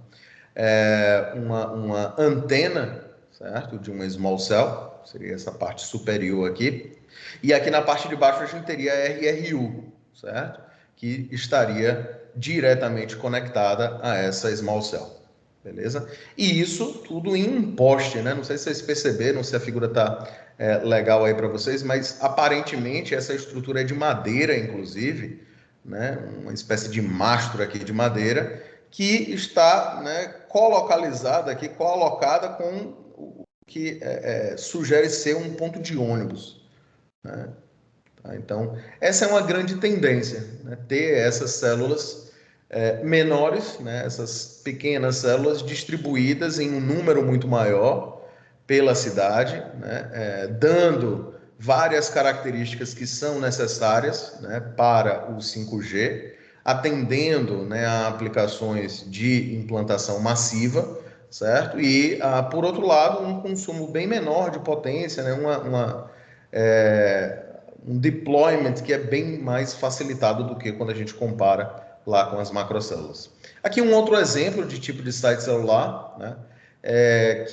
Uma antena, certo? De uma small cell, seria essa parte superior aqui. E aqui na parte de baixo a gente teria a RRU, certo? Que estaria diretamente conectada a essa small cell, beleza? E isso tudo em um poste, né? Não sei se vocês perceberam, se a figura está legal aí para vocês, mas aparentemente essa estrutura é de madeira, inclusive, né? Uma espécie de mastro aqui de madeira que está, né, colocalizada aqui, colocada com o que sugere ser um ponto de ônibus, né? Então, essa é uma grande tendência, né? Ter essas células menores, né? Essas pequenas células distribuídas em um número muito maior pela cidade, né? Dando várias características que são necessárias, né, para o 5G, atendendo, né, a aplicações de implantação massiva, certo? E, por outro lado, um consumo bem menor de potência, né? Um deployment que é bem mais facilitado do que quando a gente compara lá com as macrocélulas. Aqui um outro exemplo de tipo de site celular, né?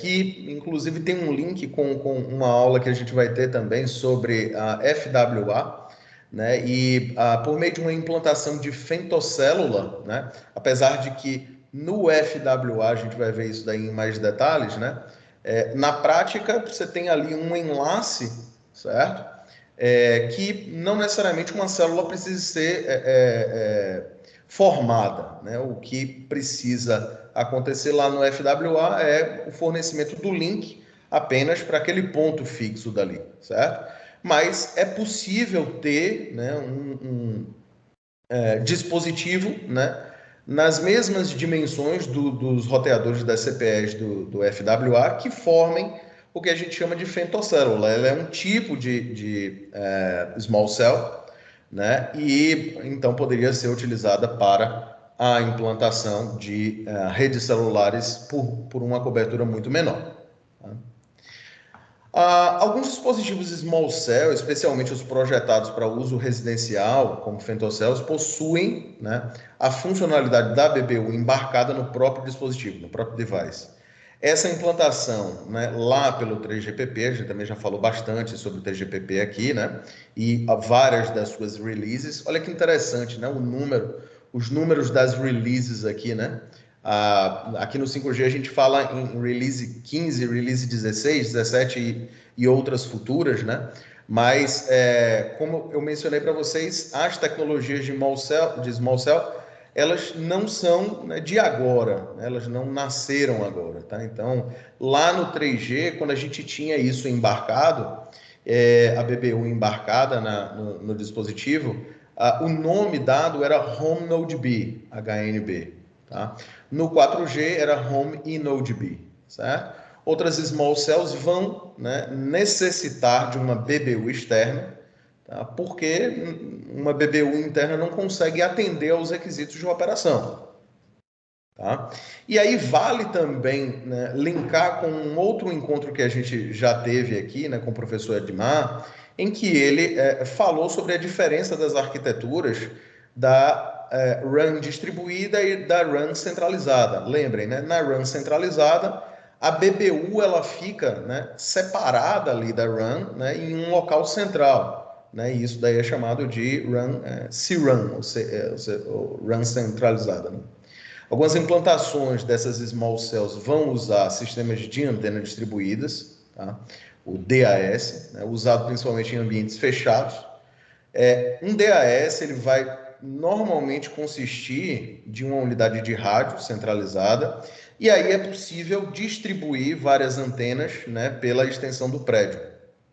Que inclusive tem um link com uma aula que a gente vai ter também sobre a FWA, né? E por meio de uma implantação de femtocélula, né? Apesar de que no FWA a gente vai ver isso daí em mais detalhes, né? Na prática você tem ali um enlace, certo? Que não necessariamente uma célula precisa ser formada, né? O que precisa acontecer lá no FWA é o fornecimento do link apenas para aquele ponto fixo dali, certo? Mas é possível ter, né, um dispositivo, né, nas mesmas dimensões dos roteadores das CPEs do FWA que formem o que a gente chama de femtocélula. Ela é um tipo de small cell, né, e então poderia ser utilizada para a implantação de redes celulares por uma cobertura muito menor. Tá? Alguns dispositivos small cell, especialmente os projetados para uso residencial, como femtocells, possuem, né, a funcionalidade da BBU embarcada no próprio dispositivo, no próprio device. Essa implantação, né, lá pelo 3GPP, a gente também já falou bastante sobre o 3GPP aqui, né, e várias das suas releases. Olha que interessante, né, os números das releases aqui, né. Aqui no 5G a gente fala em release 15, release 16, 17 e outras futuras, né? Mas, como eu mencionei para vocês, as tecnologias de small cell, elas não são, né, de agora, né? Elas não nasceram agora, tá? Então, lá no 3G, quando a gente tinha isso embarcado, a BBU embarcada no dispositivo, o nome dado era Home Node B, HNB, tá? No 4G era Home e Node B, certo? Outras small cells vão, né, necessitar de uma BBU externa, tá? Porque uma BBU interna não consegue atender aos requisitos de operação. Tá? E aí vale também, né, linkar com um outro encontro que a gente já teve aqui, né, com o professor Edmar, em que ele falou sobre a diferença das arquiteturas da run distribuída e da run centralizada. Lembrem, né, na run centralizada, a BBU ela fica, né, separada ali da run, né, em um local central, né, e isso daí é chamado de run C-run, ou run centralizada, né? Algumas implantações dessas small cells vão usar sistemas de antena distribuídas, tá? O DAS, né? Usado principalmente em ambientes fechados. Um DAS ele vai normalmente consistir de uma unidade de rádio centralizada, e aí é possível distribuir várias antenas, né, pela extensão do prédio.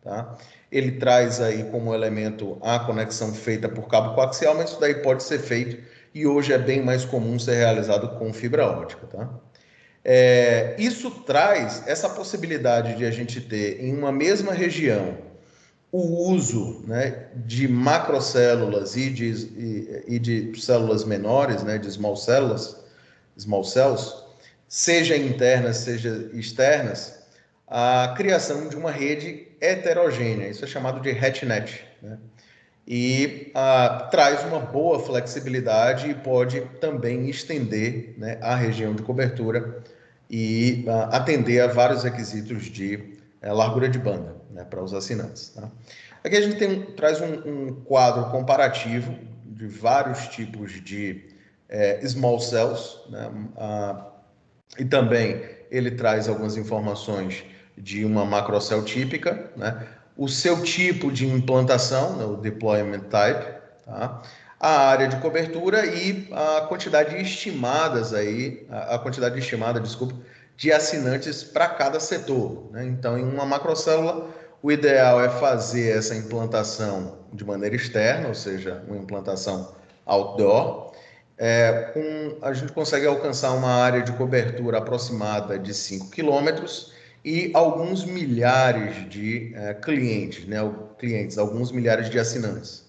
Tá? Ele traz aí como elemento a conexão feita por cabo coaxial, mas isso daí pode ser feito, e hoje é bem mais comum ser realizado com fibra óptica. Tá? Isso traz essa possibilidade de a gente ter em uma mesma região o uso, né, de macrocélulas e de células menores, né, de small cells, seja internas, seja externas, a criação de uma rede heterogênea. Isso é chamado de HETnet, né? E traz uma boa flexibilidade e pode também estender, né, a região de cobertura e atender a vários requisitos de largura de banda, né, para os assinantes. Tá? Aqui a gente traz um quadro comparativo de vários tipos de small cells, né, e também ele traz algumas informações de uma macrocell típica, né, o seu tipo de implantação, né, o deployment type, tá? A área de cobertura e a quantidade estimada, desculpa, de assinantes para cada setor, né? Então, em uma macrocélula, o ideal é fazer essa implantação de maneira externa, ou seja, uma implantação outdoor. A gente consegue alcançar uma área de cobertura aproximada de 5 quilômetros e alguns milhares de clientes, né? Alguns milhares de assinantes.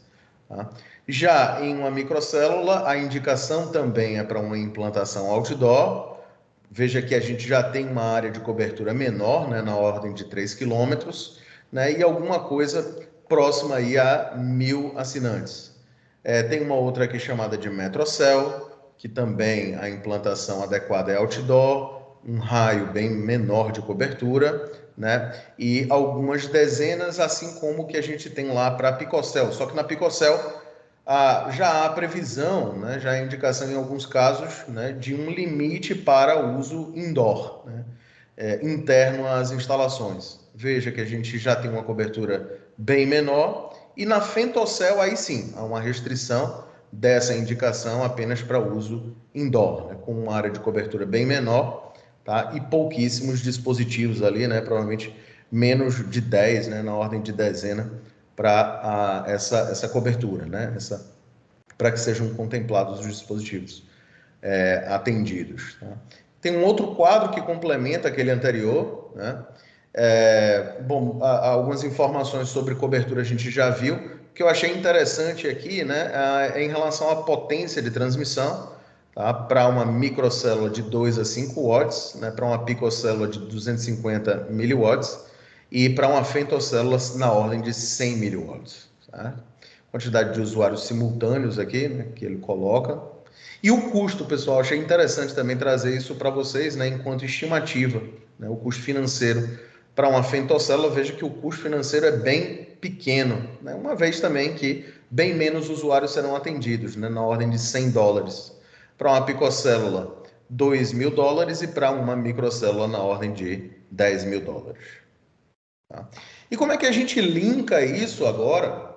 Tá? Já em uma microcélula, a indicação também é para uma implantação outdoor. Veja que a gente já tem uma área de cobertura menor, né, na ordem de 3 quilômetros, né, e alguma coisa próxima aí a 1.000 assinantes. Tem uma outra aqui chamada de metrocell, que também a implantação adequada é outdoor, um raio bem menor de cobertura, né, e algumas dezenas, assim como o que a gente tem lá para a picocell. Só que na picocell já há previsão, né, já há indicação em alguns casos, né, de um limite para uso indoor, né, interno às instalações. Veja que a gente já tem uma cobertura bem menor, e na femtocell aí sim, há uma restrição dessa indicação apenas para uso indoor, né, com uma área de cobertura bem menor, tá, e pouquíssimos dispositivos ali, né, provavelmente menos de 10, né, na ordem de dezena, para essa cobertura, né? Para que sejam contemplados os dispositivos atendidos. Tá? Tem um outro quadro que complementa aquele anterior, né? Algumas informações sobre cobertura a gente já viu. O que eu achei interessante aqui, né, é em relação à potência de transmissão, tá? Para uma microcélula de 2 a 5 watts, né, para uma picocélula de 250 miliwatts, e para uma femtocélula na ordem de 100 miliwatts. Tá? Quantidade de usuários simultâneos aqui, né, que ele coloca. E o custo, pessoal, achei interessante também trazer isso para vocês, né, enquanto estimativa, né, o custo financeiro para uma femtocélula. Veja que o custo financeiro é bem pequeno, né, uma vez também que bem menos usuários serão atendidos, né, na ordem de $100. Para uma picocélula, $2.000, e para uma microcélula na ordem de $10.000. Tá? E como é que a gente linka isso agora?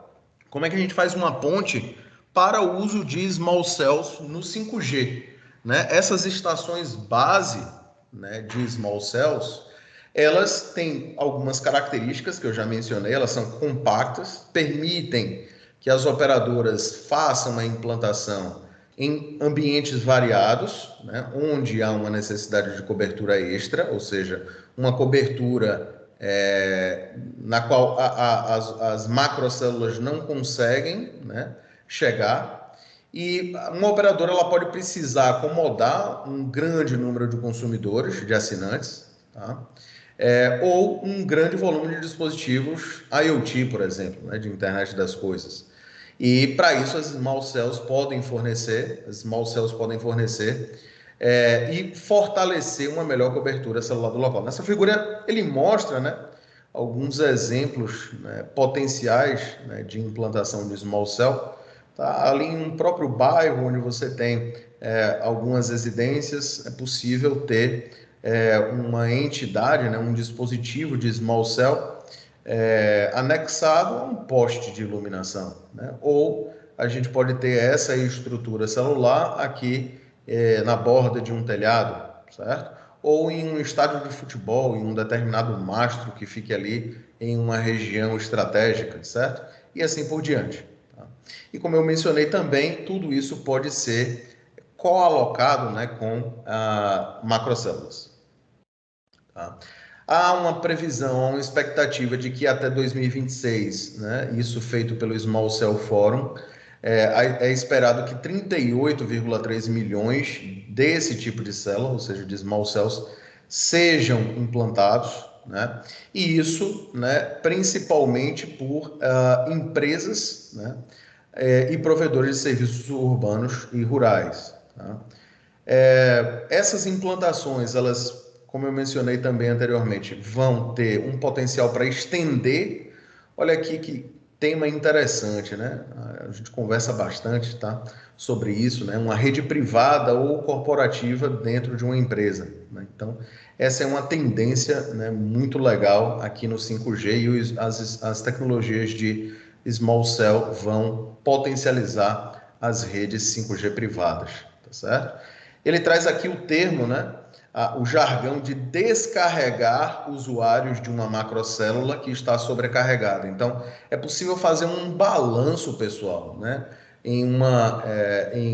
Como é que a gente faz uma ponte para o uso de small cells no 5G? Né? Essas estações base, né, de small cells, elas têm algumas características que eu já mencionei, elas são compactas, permitem que as operadoras façam a implantação em ambientes variados, né, onde há uma necessidade de cobertura extra, ou seja, uma cobertura na qual as macrocélulas não conseguem, né, chegar, e uma operadora ela pode precisar acomodar um grande número de consumidores, de assinantes, tá? Ou um grande volume de dispositivos IoT, por exemplo, né, de internet das coisas. E para isso as small cells podem fornecer e fortalecer uma melhor cobertura celular do local. Nessa figura ele mostra, né, alguns exemplos, né, potenciais, né, de implantação de small cell. tá? Ali em um próprio bairro onde você tem algumas residências, é possível ter uma entidade, né, um dispositivo de small cell anexado a um poste de iluminação, né? Ou a gente pode ter essa estrutura celular aqui na borda de um telhado, certo? Ou em um estádio de futebol, em um determinado mastro que fique ali em uma região estratégica, certo? E assim por diante. Tá? E como eu mencionei também, tudo isso pode ser coalocado, né, com macrocélulas. Tá? Há uma previsão, há uma expectativa de que até 2026, né, isso feito pelo Small Cell Forum, é esperado que 38,3 milhões desse tipo de célula, ou seja, de small cells, sejam implantados, né? E isso, né, principalmente por empresas, né, e provedores de serviços urbanos e rurais. Tá? Essas implantações, elas, como eu mencionei também anteriormente, vão ter um potencial para estender. Olha aqui que tema interessante, né? A gente conversa bastante, tá, sobre isso, né? Uma rede privada ou corporativa dentro de uma empresa, né? Então, essa é uma tendência, né, muito legal aqui no 5G e as tecnologias de small cell vão potencializar as redes 5G privadas, tá certo? Ele traz aqui o termo, né, o jargão de descarregar usuários de uma macrocélula que está sobrecarregada. Então, é possível fazer um balanço, pessoal, né, em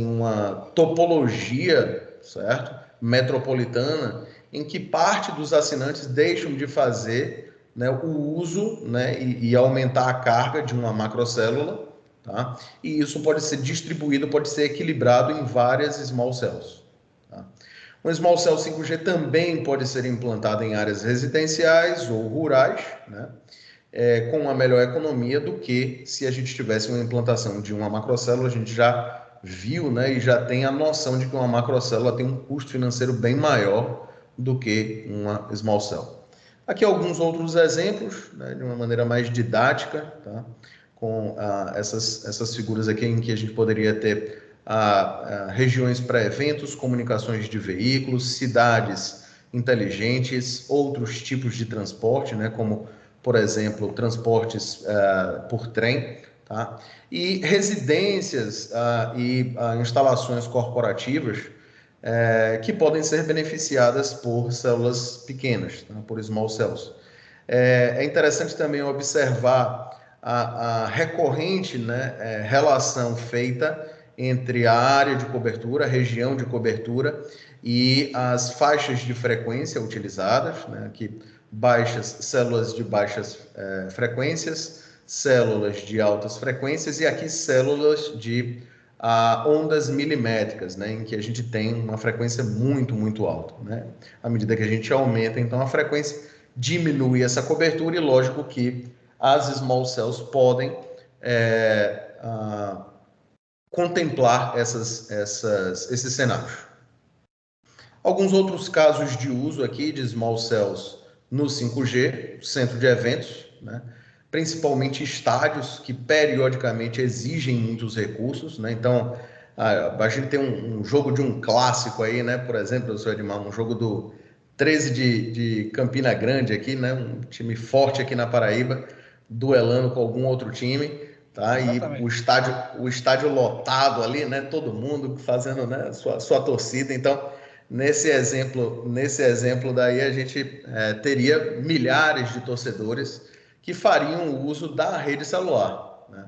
uma topologia, certo, metropolitana, em que parte dos assinantes deixam de fazer, né, o uso, né, e aumentar a carga de uma macrocélula, tá? E isso pode ser distribuído, pode ser equilibrado em várias small cells. Tá? Um small cell 5G também pode ser implantado em áreas residenciais ou rurais, né? Com uma melhor economia do que se a gente tivesse uma implantação de uma macrocélula. A gente já viu, né, e já tem a noção de que uma macrocélula tem um custo financeiro bem maior do que uma small cell. Aqui alguns outros exemplos, né, de uma maneira mais didática, tá? Com essas figuras aqui em que a gente poderia ter regiões para eventos, comunicações de veículos, cidades inteligentes, outros tipos de transporte, né, como, por exemplo, transportes por trem, tá? E residências e instalações corporativas que podem ser beneficiadas por células pequenas, tá? Por small cells. É interessante também observar a recorrente, né, relação feita entre a área de cobertura, a região de cobertura e as faixas de frequência utilizadas, né, que células de baixas frequências, células de altas frequências e aqui células de ondas milimétricas, né, em que a gente tem uma frequência muito, muito alta, né? À medida que a gente aumenta, então, a frequência, diminui essa cobertura e lógico que as small cells podem contemplar esses cenários. Alguns outros casos de uso aqui de small cells no 5G, centro de eventos, né? Principalmente estádios que periodicamente exigem muitos recursos, né? Então, a gente tem um jogo de um clássico aí, né? Por exemplo, professor Edmar, um jogo do 13 de Campina Grande aqui, né? Um time forte aqui na Paraíba, duelando com algum outro time, tá? Exatamente. E o estádio lotado ali, né? Todo mundo fazendo, né, sua torcida. Então, nesse exemplo daí a gente teria milhares de torcedores que fariam uso da rede celular, né?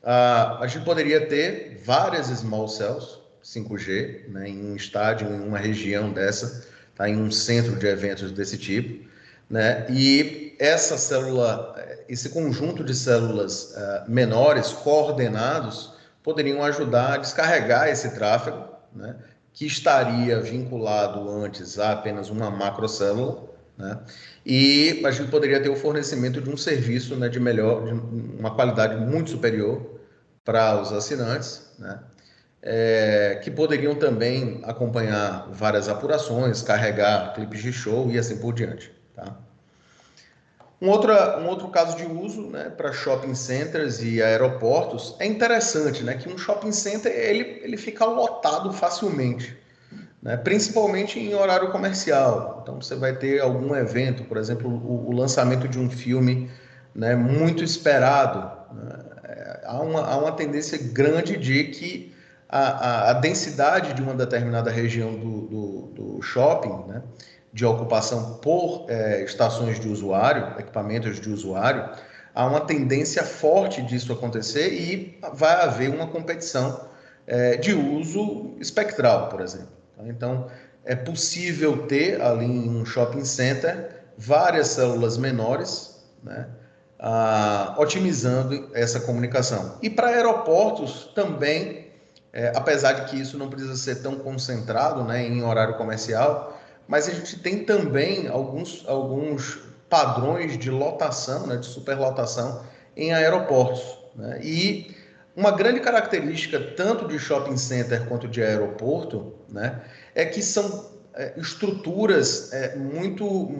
A gente poderia ter várias small cells 5G, né, em um estádio, em uma região dessa, tá, em um centro de eventos desse tipo, né? E essa célula, esse conjunto de células menores, coordenados, poderiam ajudar a descarregar esse tráfego, né, que estaria vinculado antes a apenas uma macrocélula, né? E a gente poderia ter o fornecimento de um serviço, né, de uma qualidade muito superior para os assinantes, né? Que poderiam também acompanhar várias apurações, carregar clipes de show e assim por diante, tá? Um outro caso de uso, né, para shopping centers e aeroportos é interessante, né, que um shopping center ele fica lotado facilmente, né, principalmente em horário comercial. Então você vai ter algum evento, por exemplo, o lançamento de um filme, né, muito esperado, né, há uma tendência grande de que a densidade de uma determinada região do shopping, né, de ocupação por estações de usuário, equipamentos de usuário, há uma tendência forte disso acontecer e vai haver uma competição de uso espectral, por exemplo. Então, é possível ter ali em um shopping center várias células menores, né, otimizando essa comunicação. E para aeroportos também, apesar de que isso não precisa ser tão concentrado, né, em horário comercial, mas a gente tem também alguns padrões de lotação, né, de superlotação em aeroportos, né? E uma grande característica tanto de shopping center quanto de aeroporto, né, é que são estruturas muito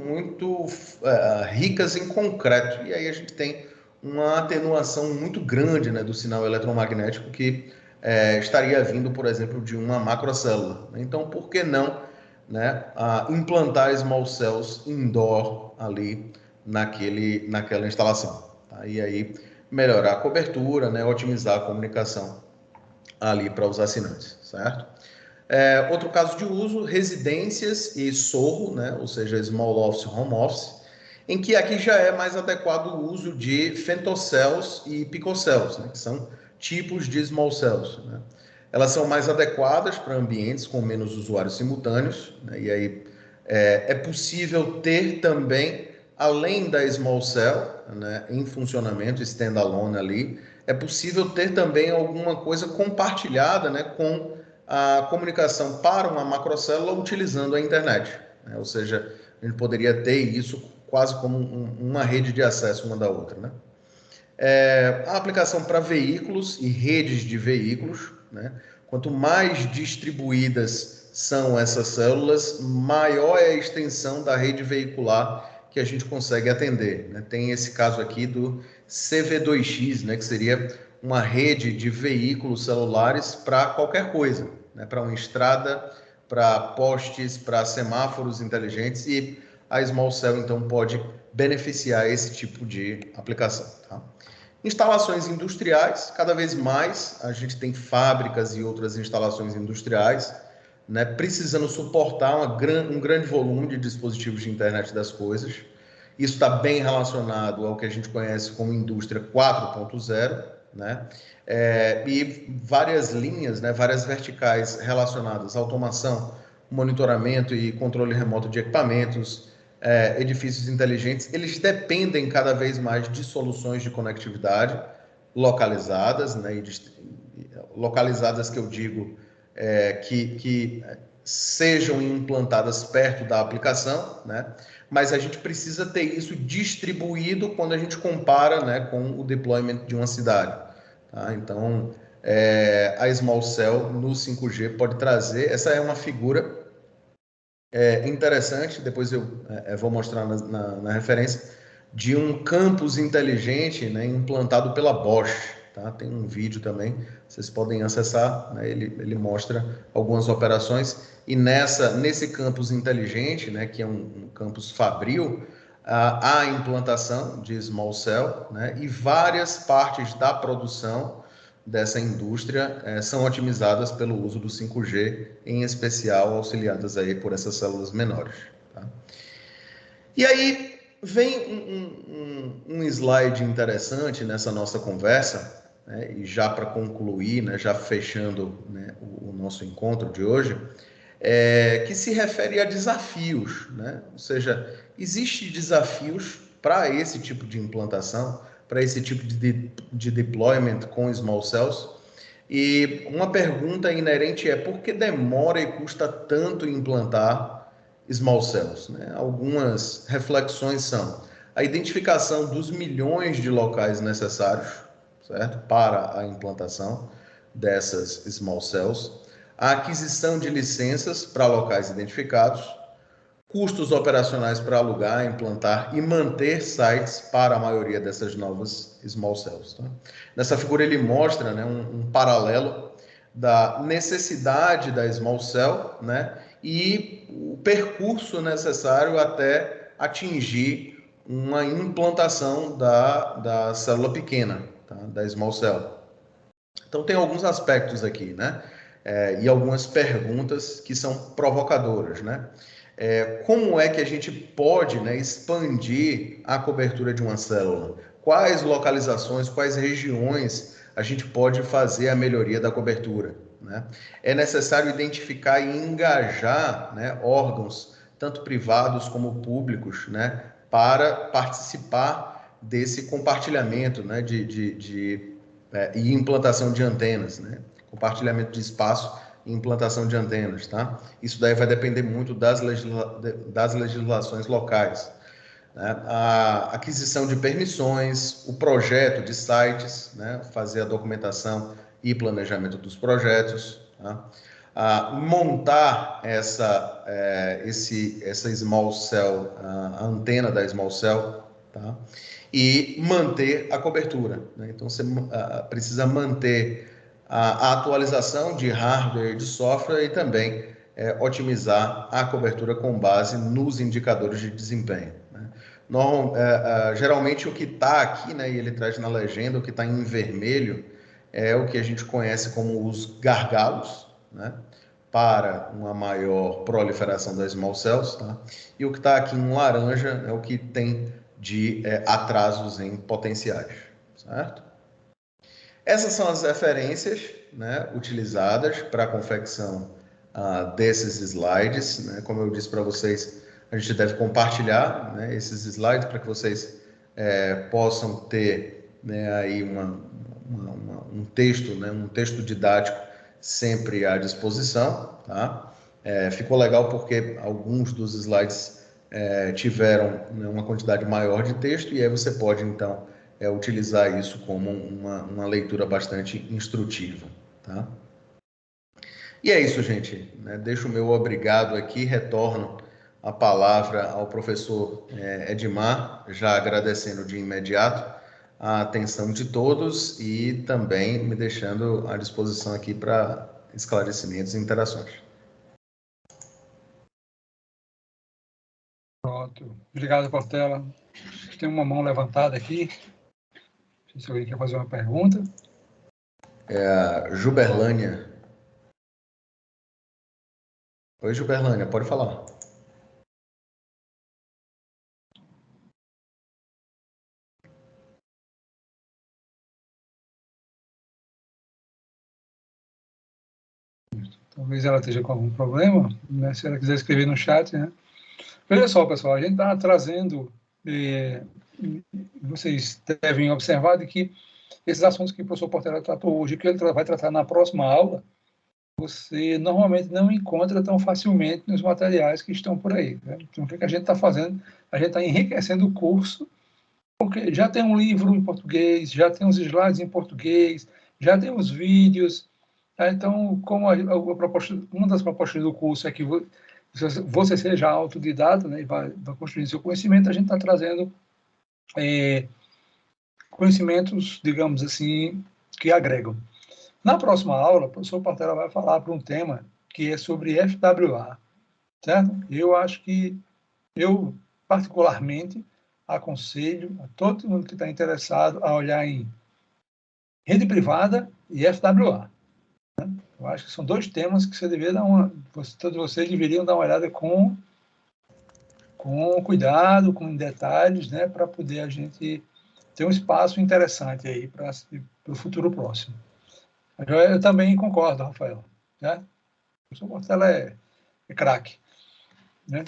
ricas em concreto. E aí a gente tem uma atenuação muito grande, né, do sinal eletromagnético que estaria vindo, por exemplo, de uma macrocélula. Então, por que não, né, implantar small cells indoor ali naquela instalação? Tá? E aí melhorar a cobertura, né, otimizar a comunicação ali para os assinantes, certo? Outro caso de uso, residências e SOHO, né, ou seja, Small Office, Home Office, em que aqui já é mais adequado o uso de femtocells e picocells, né, que são tipos de small cells, né? Elas são mais adequadas para ambientes com menos usuários simultâneos, né, e aí é possível ter também, além da small cell, né, em funcionamento standalone ali, é possível ter também alguma coisa compartilhada, né, com a comunicação para uma macrocélula utilizando a internet, né? Ou seja, a gente poderia ter isso quase como uma rede de acesso uma da outra, né? A aplicação para veículos e redes de veículos, né? Quanto mais distribuídas são essas células, maior é a extensão da rede veicular que a gente consegue atender, né? Tem esse caso aqui do CV2X, né? Que seria uma rede de veículos celulares para qualquer coisa, né? Para uma estrada, para postes, para semáforos inteligentes, e a Small Cell então pode beneficiar esse tipo de aplicação, tá? Instalações industriais, cada vez mais a gente tem fábricas e outras instalações industriais, né, precisando suportar um grande volume de dispositivos de internet das coisas. Isso está bem relacionado ao que a gente conhece como indústria 4.0, né? E várias linhas, né, várias verticais relacionadas à automação, monitoramento e controle remoto de equipamentos, edifícios inteligentes, eles dependem cada vez mais de soluções de conectividade localizadas, né, localizadas que eu digo que sejam implantadas perto da aplicação, né? Mas a gente precisa ter isso distribuído quando a gente compara, né, com o deployment de uma cidade. Tá? Então, a Small Cell no 5G pode trazer, essa é uma figura interessante, depois eu vou mostrar na referência, de um campus inteligente, né, implantado pela Bosch. Tá? Tem um vídeo também, vocês podem acessar, né, ele mostra algumas operações, e nesse campus inteligente, né, que é um campus fabril, há a implantação de small cell, né, e várias partes da produção dessa indústria são otimizadas pelo uso do 5G, em especial auxiliadas aí por essas células menores. Tá? E aí vem um slide interessante nessa nossa conversa, né, e já para concluir, né, já fechando, né, o nosso encontro de hoje, que se refere a desafios, né? Ou seja, existem desafios para esse tipo de implantação, para esse tipo de deployment com small cells. E uma pergunta inerente é: por que demora e custa tanto implantar small cells? Né? Algumas reflexões são a identificação dos milhões de locais necessários, certo, para a implantação dessas small cells, a aquisição de licenças para locais identificados, custos operacionais para alugar, implantar e manter sites para a maioria dessas novas small cells. Tá? Nessa figura ele mostra, né, um paralelo da necessidade da small cell, né, e o percurso necessário até atingir uma implantação da célula pequena, tá? Da small cell. Então tem alguns aspectos aqui, né? E algumas perguntas que são provocadoras, né? Como é que a gente pode, né, expandir a cobertura de uma célula? Quais localizações, quais regiões a gente pode fazer a melhoria da cobertura, né? É necessário identificar e engajar, né, órgãos, tanto privados como públicos, né, para participar desse compartilhamento, né, e implantação de antenas, né? Compartilhamento de espaço e implantação de antenas, tá? Isso daí vai depender muito das legislações locais, né? A aquisição de permissões, o projeto de sites, né? Fazer a documentação e planejamento dos projetos, tá? Montar essa small cell, a antena da small cell, tá? E manter a cobertura, né? Então, você precisa manter a atualização de hardware e de software e também otimizar a cobertura com base nos indicadores de desempenho, né? Geralmente, o que está aqui, né, e ele traz na legenda, o que está em vermelho, é o que a gente conhece como os gargalos, né, para uma maior proliferação das small cells, tá? E o que está aqui em laranja é o que tem de atrasos em potenciais, certo? Essas são as referências, né, utilizadas para a confecção desses slides, né? Como eu disse para vocês, a gente deve compartilhar, né, esses slides para que vocês possam ter, né, aí um texto, né, um texto didático sempre à disposição, tá? Ficou legal porque alguns dos slides tiveram, né, uma quantidade maior de texto e aí você pode, então, utilizar isso como uma leitura bastante instrutiva, tá? E é isso, gente, né? Deixo o meu obrigado aqui, retorno a palavra ao professor Edmar, já agradecendo de imediato a atenção de todos e também me deixando à disposição aqui para esclarecimentos e interações. Pronto. Obrigado, Portela. Tem uma mão levantada aqui. Não sei se alguém quer fazer uma pergunta. A Juberlânia. Oi, Juberlânia, pode falar. Talvez ela esteja com algum problema, né? Se ela quiser escrever no chat, né? Veja só, pessoal, a gente está trazendo, vocês devem observar de que esses assuntos que o professor Portela tratou hoje, que ele vai tratar na próxima aula, você normalmente não encontra tão facilmente nos materiais que estão por aí, né? Então, o que a gente está fazendo? A gente está enriquecendo o curso, porque já tem um livro em português, já tem os slides em português, já tem os vídeos. Tá? Então, como uma das propostas do curso é que você seja autodidata, né, e vai construir seu conhecimento, a gente está trazendo conhecimentos, digamos assim, que agregam. Na próxima aula, o professor Portela vai falar para um tema que é sobre FWA, certo? Eu particularmente, aconselho a todo mundo que está interessado a olhar em rede privada e FWA. Né? Eu acho que são dois temas que todos vocês deveriam dar uma olhada com cuidado, com detalhes, né, para poder a gente ter um espaço interessante aí para o futuro próximo. Eu também concordo, Rafael, né? O professor Portela é craque, né?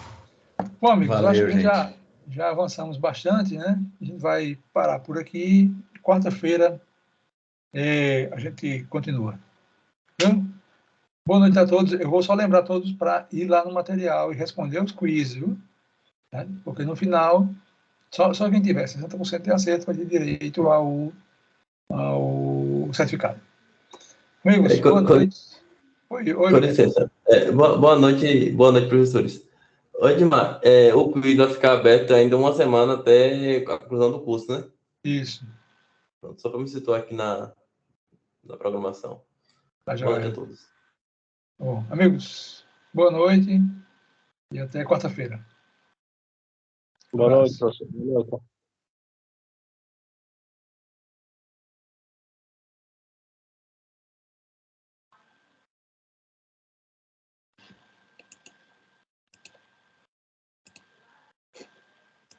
Bom, amigos, Valeu, eu acho que gente. já avançamos bastante, né? A gente vai parar por aqui. Quarta-feira a gente continua. Viu? Boa noite a todos. Eu vou só lembrar todos para ir lá no material e responder os quizzes, viu? Né? Porque no final, só quem tiver 60% de acerto vai ter direito ao certificado. Amigos, boa noite. Com licença. Boa noite, professores. Edmar, o quiz vai ficar aberto ainda uma semana até a conclusão do curso, né? Isso. Pronto, só para me situar aqui na programação. Tá Boa noite joia. a todos. Bom, amigos, boa noite e até quarta-feira. Boa noite, Abraço. professor. Boa noite.